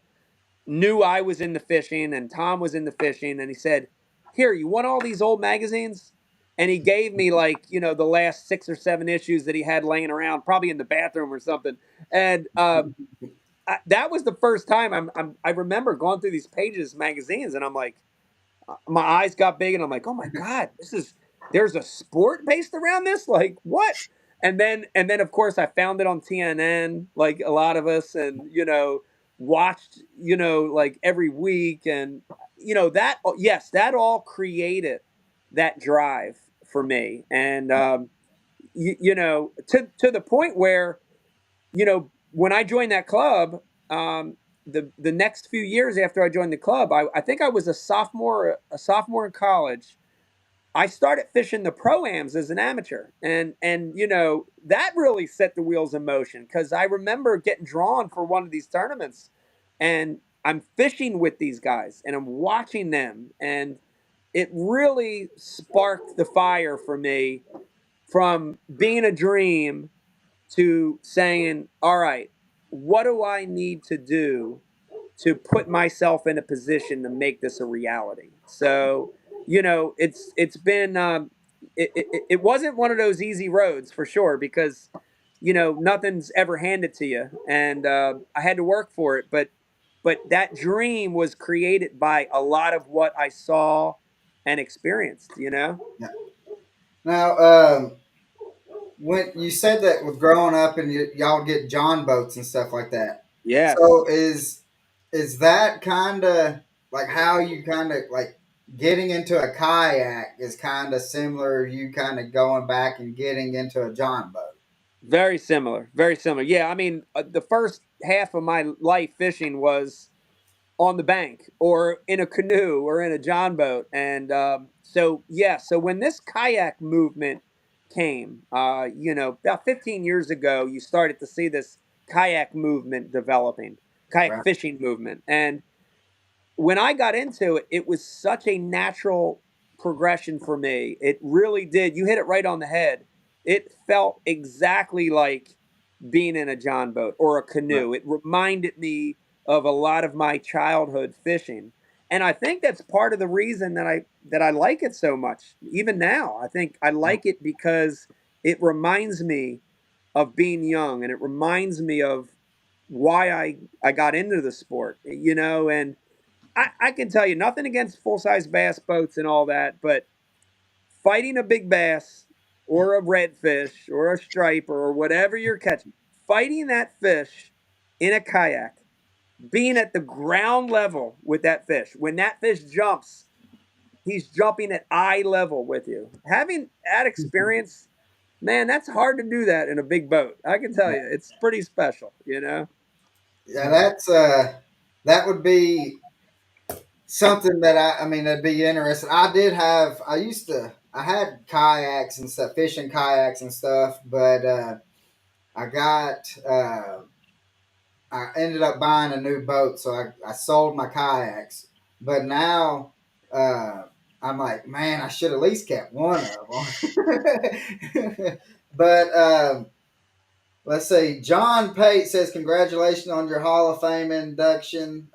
knew I was into fishing and Tom was into fishing, and he said, "Here, you want all these old magazines?" And he gave me, like, the last 6 or 7 issues that he had laying around, probably in the bathroom or something. And that was the first time I remember going through these pages of magazines, and I'm like, my eyes got big, and I'm like, oh my god, there's a sport based around this, like what? And then of course I found it on TNN, like a lot of us, and watched, like every week, and that, yes, that all created that drive for me. And to the point where, when I joined that club, the next few years after I joined the club, I think I was a sophomore in college. I started fishing the pro-ams as an amateur, and that really set the wheels in motion, because I remember getting drawn for one of these tournaments, and I'm fishing with these guys and I'm watching them, and it really sparked the fire for me, from being a dream to saying, all right, what do I need to do to put myself in a position to make this a reality? So, it's been, it wasn't one of those easy roads, for sure, because nothing's ever handed to you, and I had to work for it. But that dream was created by a lot of what I saw and experienced. Yeah. Now, when you said that with growing up and y'all would get John boats and stuff like that, so Yes. is that kind of like how you kind of like getting into a kayak is kind of similar? You kind of going back and getting into a John boat. Very similar. Very similar. Yeah, I mean, the first half of my life fishing was on the bank or in a canoe or in a john boat, and so yeah. So when this kayak movement came, about 15 years ago, you started to see this kayak movement developing, kayak Right. fishing movement, and when I got into it, it was such a natural progression for me. It really did. You hit it right on the head. It felt exactly like being in a John boat or a Right. canoe. It reminded me of a lot of my childhood fishing. And I think that's part of the reason that I like it so much. Even now, I think I Yeah. like it because it reminds me of being young, and it reminds me of why I got into the sport, and I can tell you, nothing against full size bass boats and all that, but fighting a big bass or a redfish or a striper or whatever you're catching, fighting that fish in a kayak, being at the ground level with that fish. When that fish jumps, he's jumping at eye level with you. Having that experience, man, that's hard to do that in a big boat. I can tell you, it's pretty special. Yeah, that would be something that I mean, that'd be interesting. I had kayaks and stuff, fishing kayaks and stuff, but I got, I ended up buying a new boat, so I sold my kayaks. But now, uh, I'm like, man, I should at least kept one of them. But let's see. John Pate says, "Congratulations on your Hall of Fame induction.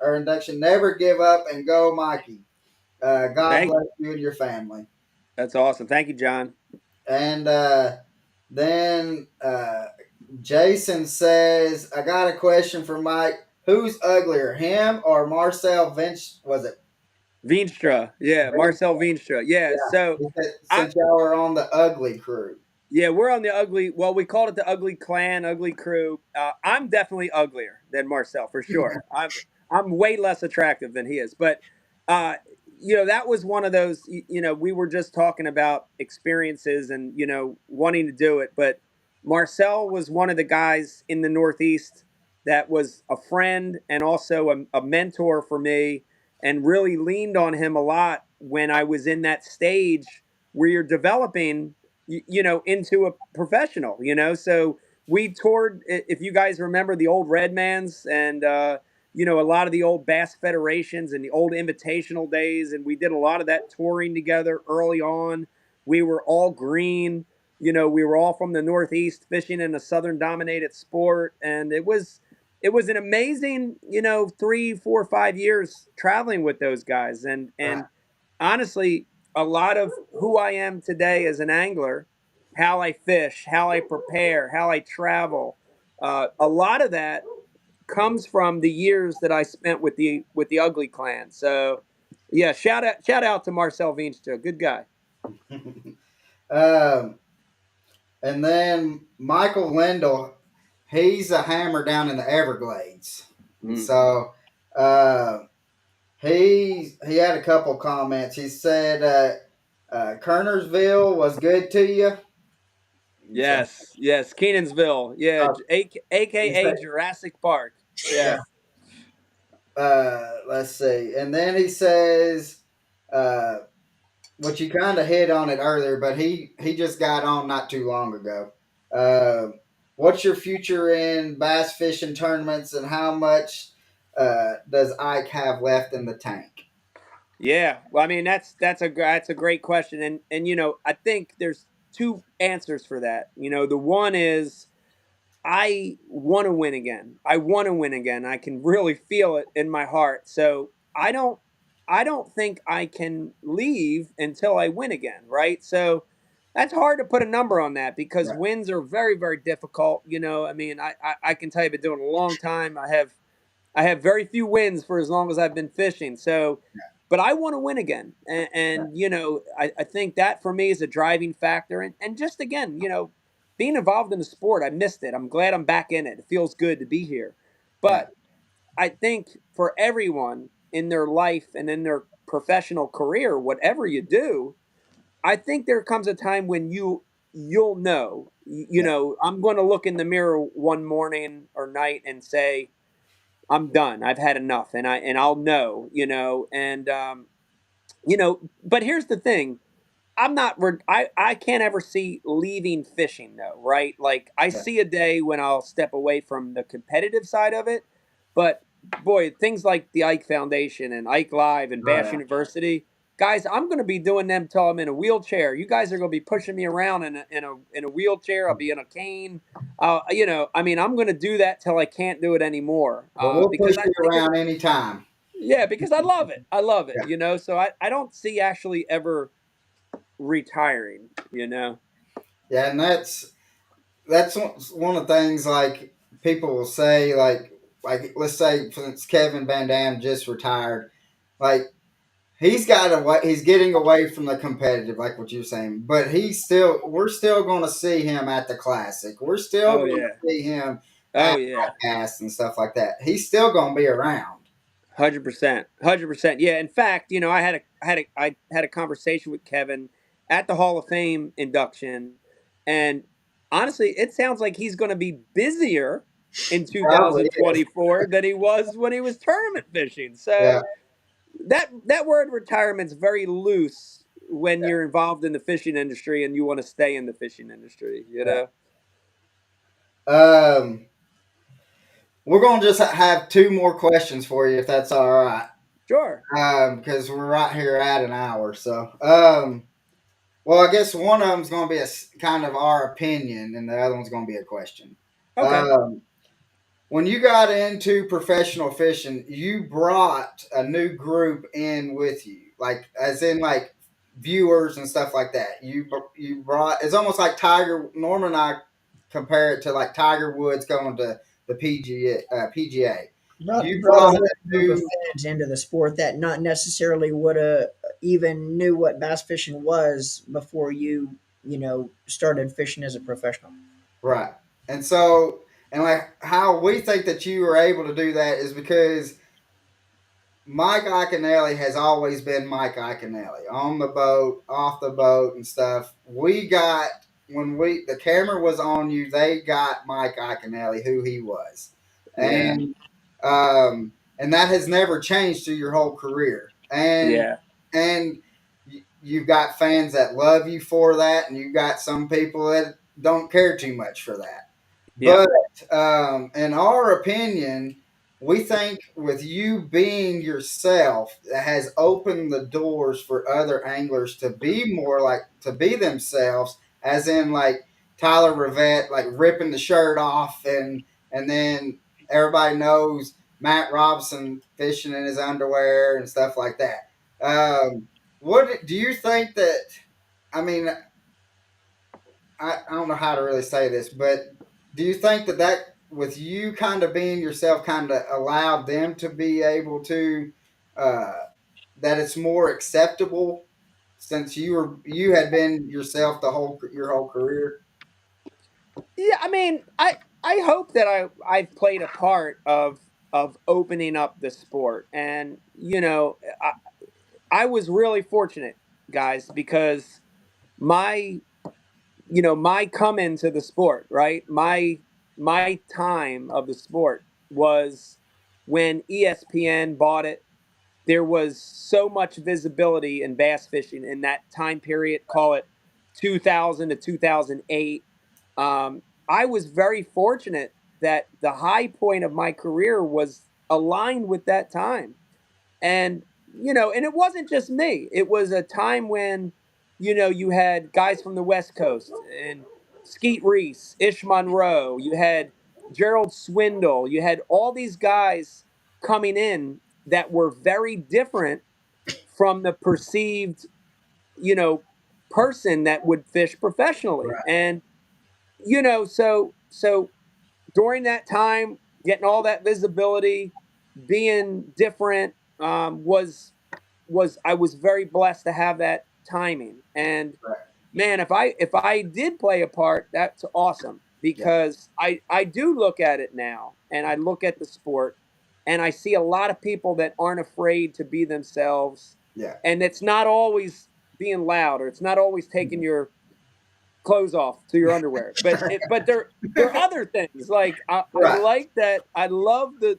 Never give up and go, Mikey. God Thank bless you and your family." That's awesome. Thank you, John. And then Jason says, "I got a question for Mike. Who's uglier, him or Marcel Vinch? Was it Veenstra, yeah, Marcel Veenstra, yeah. Yeah. So, He said, I since y'all are on the ugly crew. yeah, we're on the ugly. Well, we called it the ugly clan, ugly crew. I'm definitely uglier than Marcel for sure. I'm way less attractive than he is, but uh, that was one of those. We were just talking about experiences and wanting to do it, but Marcel was one of the guys in the Northeast that was a friend and also a mentor for me, and really leaned on him a lot when I was in that stage where you're developing into a professional, so we toured, if you guys remember the old Redmans and a lot of the old Bass Federations and the old invitational days, and we did a lot of that touring together early on. We were all green, we were all from the Northeast fishing in a Southern dominated sport, and it was an amazing 3 4 5 years traveling with those guys, and Right. honestly, a lot of who I am today as an angler, how I fish, how I prepare, how I travel, a lot of that comes from the years that I spent with the Ugly Clan. So, yeah, shout out to Marcel Veenstra, good guy. um, and then Michael Lindell, he's a hammer down in the Everglades. Mm. So uh, he had a couple comments. He said Kernersville was good to you. So, Yes, Kenansville, yeah, uh, he AKA said, Jurassic Park. yeah. Yeah, Let's see. And then he says, uh, which you kind of hit on it earlier, but he just got on not too long ago. What's your future in bass fishing tournaments, and how much does Ike have left in the tank? yeah. Well, I mean, that's a great question, and I think there's two answers for that. The one is I want to win again. I want to win again. I can really feel it in my heart. So I don't think I can leave until I win again, right? So that's hard to put a number on that because Right. wins are very, very difficult. I mean, I can tell you, I've been doing it a long time. I have very few wins for as long as I've been fishing. So, but I want to win again, and I think that for me is a driving factor. And just again, being involved in the sport, I missed it. I'm glad I'm back in it. It feels good to be here. Yeah. But I think for everyone in their life and in their professional career, whatever you do, I think there comes a time when you'll know. Yeah. I'm going to look in the mirror one morning or night and say, I'm done. I've had enough, and I'll know, But here's the thing: I can't ever see leaving fishing though, right? Like I Yeah. see a day when I'll step away from the competitive side of it, but boy, things like the Ike Foundation and Ike Live and Oh Bash yeah. University, guys, I'm going to be doing them till I'm in a wheelchair. You guys are going to be pushing me around in a wheelchair. I'll be in a cane. I mean, I'm going to do that till I can't do it anymore. Well, we'll Because push I you because around anytime. yeah, because I love it. I love it. Yeah. So I don't see actually ever retiring. Yeah, and that's one of the things like people will say like let's say since Kevin Van Dam just retired, like he's getting away from the competitive, like what you're saying, but we're still going to see him at the classic. We're still Oh going to yeah. see him Oh at yeah. podcasts and stuff like that. He's still going to be around. 100%. 100%. Yeah. In fact, I had a conversation with Kevin at the Hall of Fame induction, and honestly, it sounds like he's going to be busier in Probably is. 2024 than he was when he was tournament fishing. Yeah. So that word retirement's very loose when you're involved in the fishing industry and you want to stay in the fishing industry. Yeah. We're going to just have two more questions for you, if that's all right. Sure. Because we're right here at an hour. So, well, I guess one of them's going to be kind of our opinion, and the other one's going to be a question. Okay. Um, when you got into professional fishing, you brought a new group in with you, like as in like viewers and stuff like that. You brought it's almost like Tiger Norman and I compare it to like Tiger Woods going to the PGA. brought a brought whole it group of to fans into the sport that not necessarily would have even knew what bass fishing was before you started fishing as a professional. right. And so, and like how we think that you were able to do that is because Mike Iaconelli has always been Mike Iaconelli on the boat, off the boat, and stuff. We got when we the camera was on you, they got Mike Iaconelli who he was, Yeah. and that has never changed through your whole career. Yeah. And you've got fans that love you for that, and you've got some people that don't care too much for that. Yep. But in our opinion, we think with you being yourself that has opened the doors for other anglers to be more like to be themselves, as in like Tyler Rivette, like ripping the shirt off, and then everybody knows Matt Robson fishing in his underwear and stuff like that. What do you think that? I mean, I don't know how to really say this, but do you think that with you kind of being yourself kind of allowed them to be able to uh, that it's more acceptable since you had been yourself the whole your whole career? Yeah, I mean, I hope that I've played a part of opening up the sport, and I was really fortunate, guys, because my my come into the sport, right? My time of the sport was when ESPN bought it. There was so much visibility in bass fishing in that time period, call it 2000 to 2008. I was very fortunate that the high point of my career was aligned with that time. And, and it wasn't just me. It was a time when, you had guys from the West Coast and Skeet Reese, Ish Monroe, you had Gerald Swindle, you had all these guys coming in that were very different from the perceived, you know, person that would fish professionally. Right, And, so during that time, getting all that visibility, being different, was I was very blessed to have that timing. And right, man, if I did play a part, that's awesome yeah, because I do look at it now and I look at the sport and I see a lot of people that aren't afraid to be themselves, yeah, and it's not always being loud or it's not always taking your clothes off to your underwear. But there are other things like I right, like that. I love the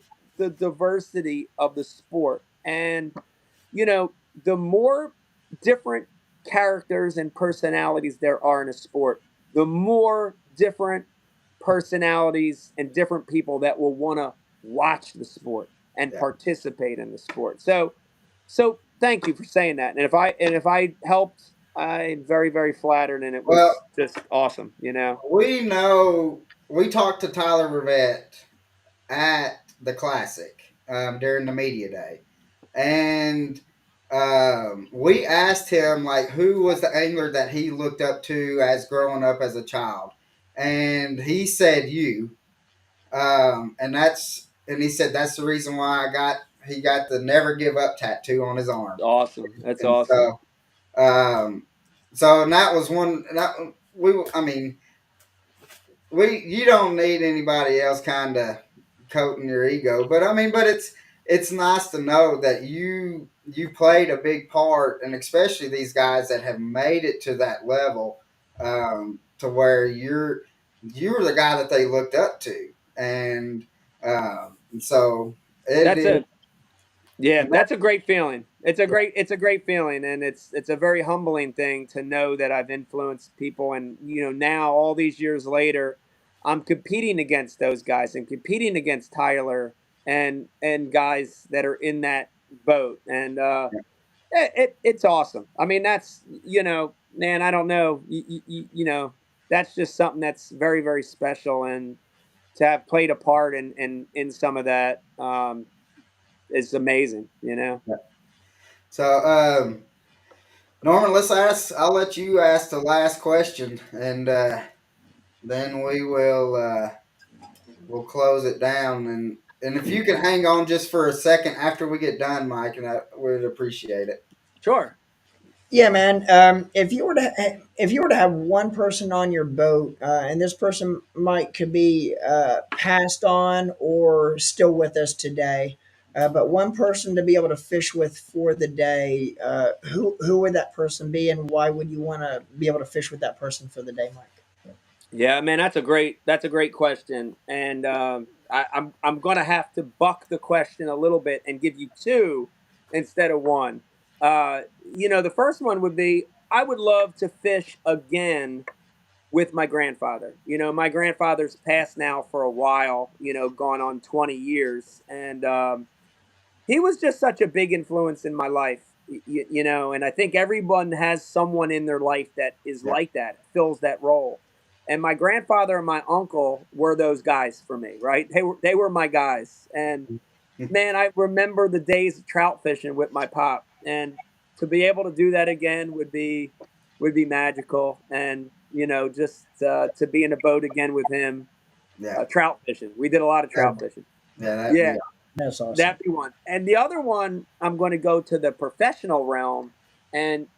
diversity of the sport, and the more different characters and personalities there are in a sport, the more different personalities and different people that will want to watch the sport and yeah. participate in the sport. So thank you for saying that. And if I helped, I'm very very flattered, and it Well, was just awesome. we know we talked to Tyler Rivette at the Classic during the media day, and we asked him like who was the angler that he looked up to as growing up as a child, and he said you, and he said that's the reason why he got the never give up tattoo on his arm, Awesome. That's and awesome. um, so and that was one that we I mean you don't need anybody else kind of coating your ego, but I mean, but it's nice to know that you played a big part, and especially these guys that have made it to that level, to where you're the guy that they looked up to, and so it That's is. a Yeah, And that, that's a great feeling. It's a great feeling, and it's a very humbling thing to know that I've influenced people, and now all these years later, I'm competing against those guys and competing against Tyler and guys that are in that boat, and it's awesome. I mean, that's man, I don't know, that's just something that's very very special, and to have played a part in some of that is amazing. so Norman, let's ask. I'll let you ask the last question, and then we'll close it down. And And if you could hang on just for a second after we get done, Mike, and I would appreciate it. Sure. Yeah, man. If you were to have one person on your boat, and this person might could be passed on or still with us today, but one person to be able to fish with for the day, who would that person be, and why would you want to be able to fish with that person for the day, Mike? Yeah, man, that's a great question, and I'm gonna have to buck the question a little bit and give you two instead of one. The first one would be I would love to fish again with my grandfather. My grandfather's passed now for a while. Gone on 20 years, and he was just such a big influence in my life. And I think everyone has someone in their life that is Yeah. like that, fills that role. And my grandfather and my uncle were those guys for me, right? They were my guys. And man, I remember the days of trout fishing with my pop, and to be able to do that again would be magical. And just to be in a boat again with him, Yeah. trout fishing. We did a lot of That'd, trout fishing. yeah, that'd Yeah, be That's awesome. that'd be one. And the other one, I'm going to go to the professional realm. And,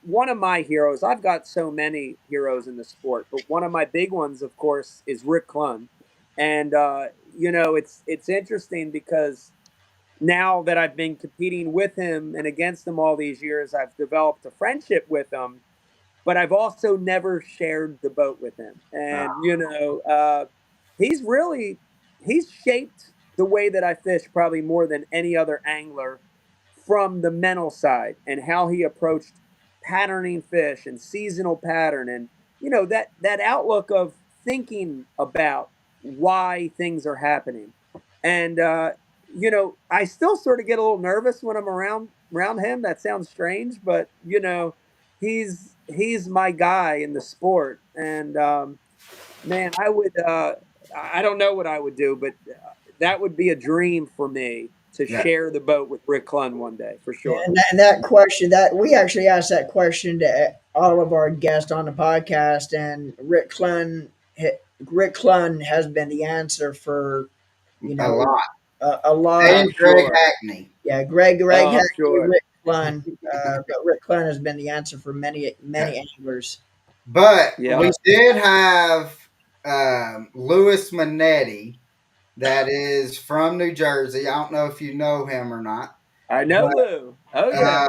one of my heroes, I've got so many heroes in the sport, but one of my big ones, of course, is Rick Clunn. And, it's interesting because now that I've been competing with him and against him all these years, I've developed a friendship with him, but I've also never shared the boat with him. uh, And he's really he's shaped the way that I fish probably more than any other angler from the mental side and how he approached patterning fish and seasonal pattern and that outlook of thinking about why things are happening. And I still sort of get a little nervous when I'm around him. That sounds strange, but he's my guy in the sport. And man, I don't know what I would do, but that would be a dream for me to yeah. share the boat with Rick Clunn one day for sure. And that question that we actually asked that question to all of our guests on the podcast, and Rick Clunn has been the answer for you A know lot. a lot of And I'm Greg sure. Hackney. yeah. Greg Oh, I'm Hackney, sure. Rick Clunn, but Rick Clunn has been the answer for Yeah. many anglers. But Yeah, we did have Louis Minetti, that is from New Jersey. I don't know if you know him or not, I know but Lou. Oh yeah.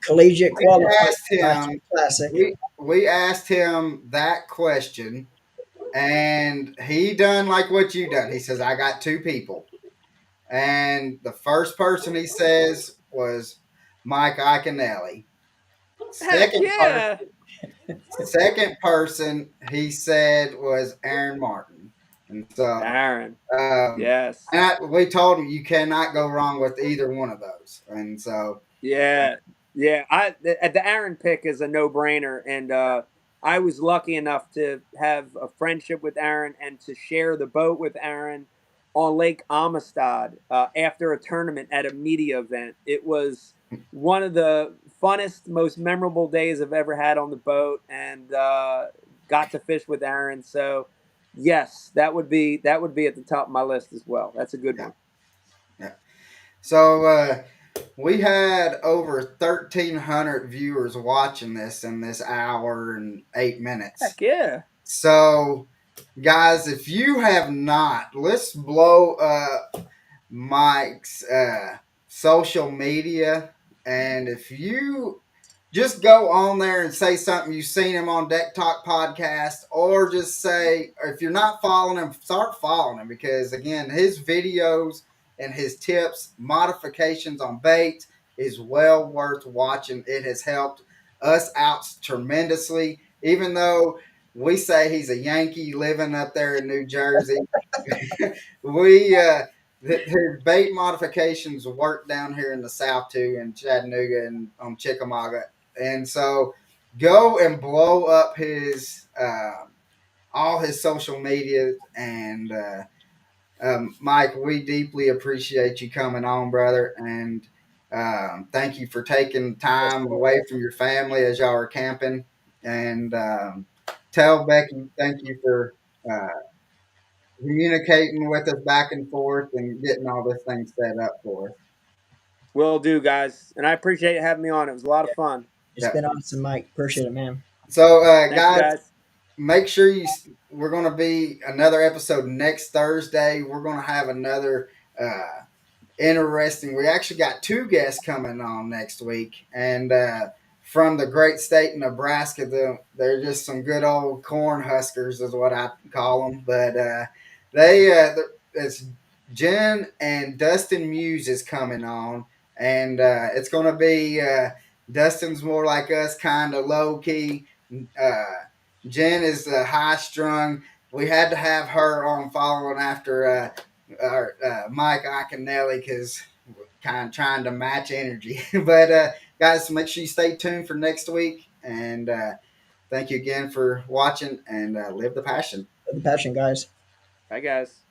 Collegiate we qualified asked last year him. classic. We asked him that question, and he done like what you done. He says, "I got two people," and the first person he says was Mike Iaconelli. Heck Second person, yeah. second person he said was Aaron Martin, and so Aaron. um, Yes. we told him you cannot go wrong with either one of those, and so Yeah, yeah. The Aaron pick is a no brainer, and I was lucky enough to have a friendship with Aaron and to share the boat with Aaron on Lake Amistad after a tournament at a media event. It was one of the funnest, most memorable days I've ever had on the boat, and got to fish with Aaron. So, yes, that would be at the top of my list as well. That's a good yeah, one. yeah. So we had over 1,300 viewers watching this in this hour and 8 minutes. Heck yeah. So, guys, if you have not, let's blow up Mike's social media. And if you just go on there and say something, you've seen him on Deck Talk podcast, or just say, if you're not following him, start following him, because again, his videos and his tips, modifications on baits is well worth watching. It has helped us out tremendously, even though we say he's a Yankee living up there in New Jersey. we the bait modifications work down here in the South too, in Chattanooga and on Chickamauga, and so go and blow up his all his social media. And Mike, we deeply appreciate you coming on, brother, and thank you for taking time away from your family as y'all are camping. And tell Becky thank you for uh, communicating with us back and forth and getting all this thing set up for us. Will do, guys. And I appreciate you having me on. It was a lot of fun. It's Yeah. been awesome, Mike. Appreciate it, man. So, Thanks, guys, guys. make sure we're going to be another episode next Thursday. We're going to have another interesting. We actually got two guests coming on next week, and from the great state of Nebraska. They're just some good old corn huskers, is what I call them. But it's Jen and Dustin Muse is coming on, and it's going to be Dustin's more like us, kind of low key. Uh, Jen is high strung. We had to have her on following after Mike Iaconelli because kind of trying to match energy. But guys, make sure you stay tuned for next week. And thank you again for watching and live the passion. The passion, guys. Bye, guys.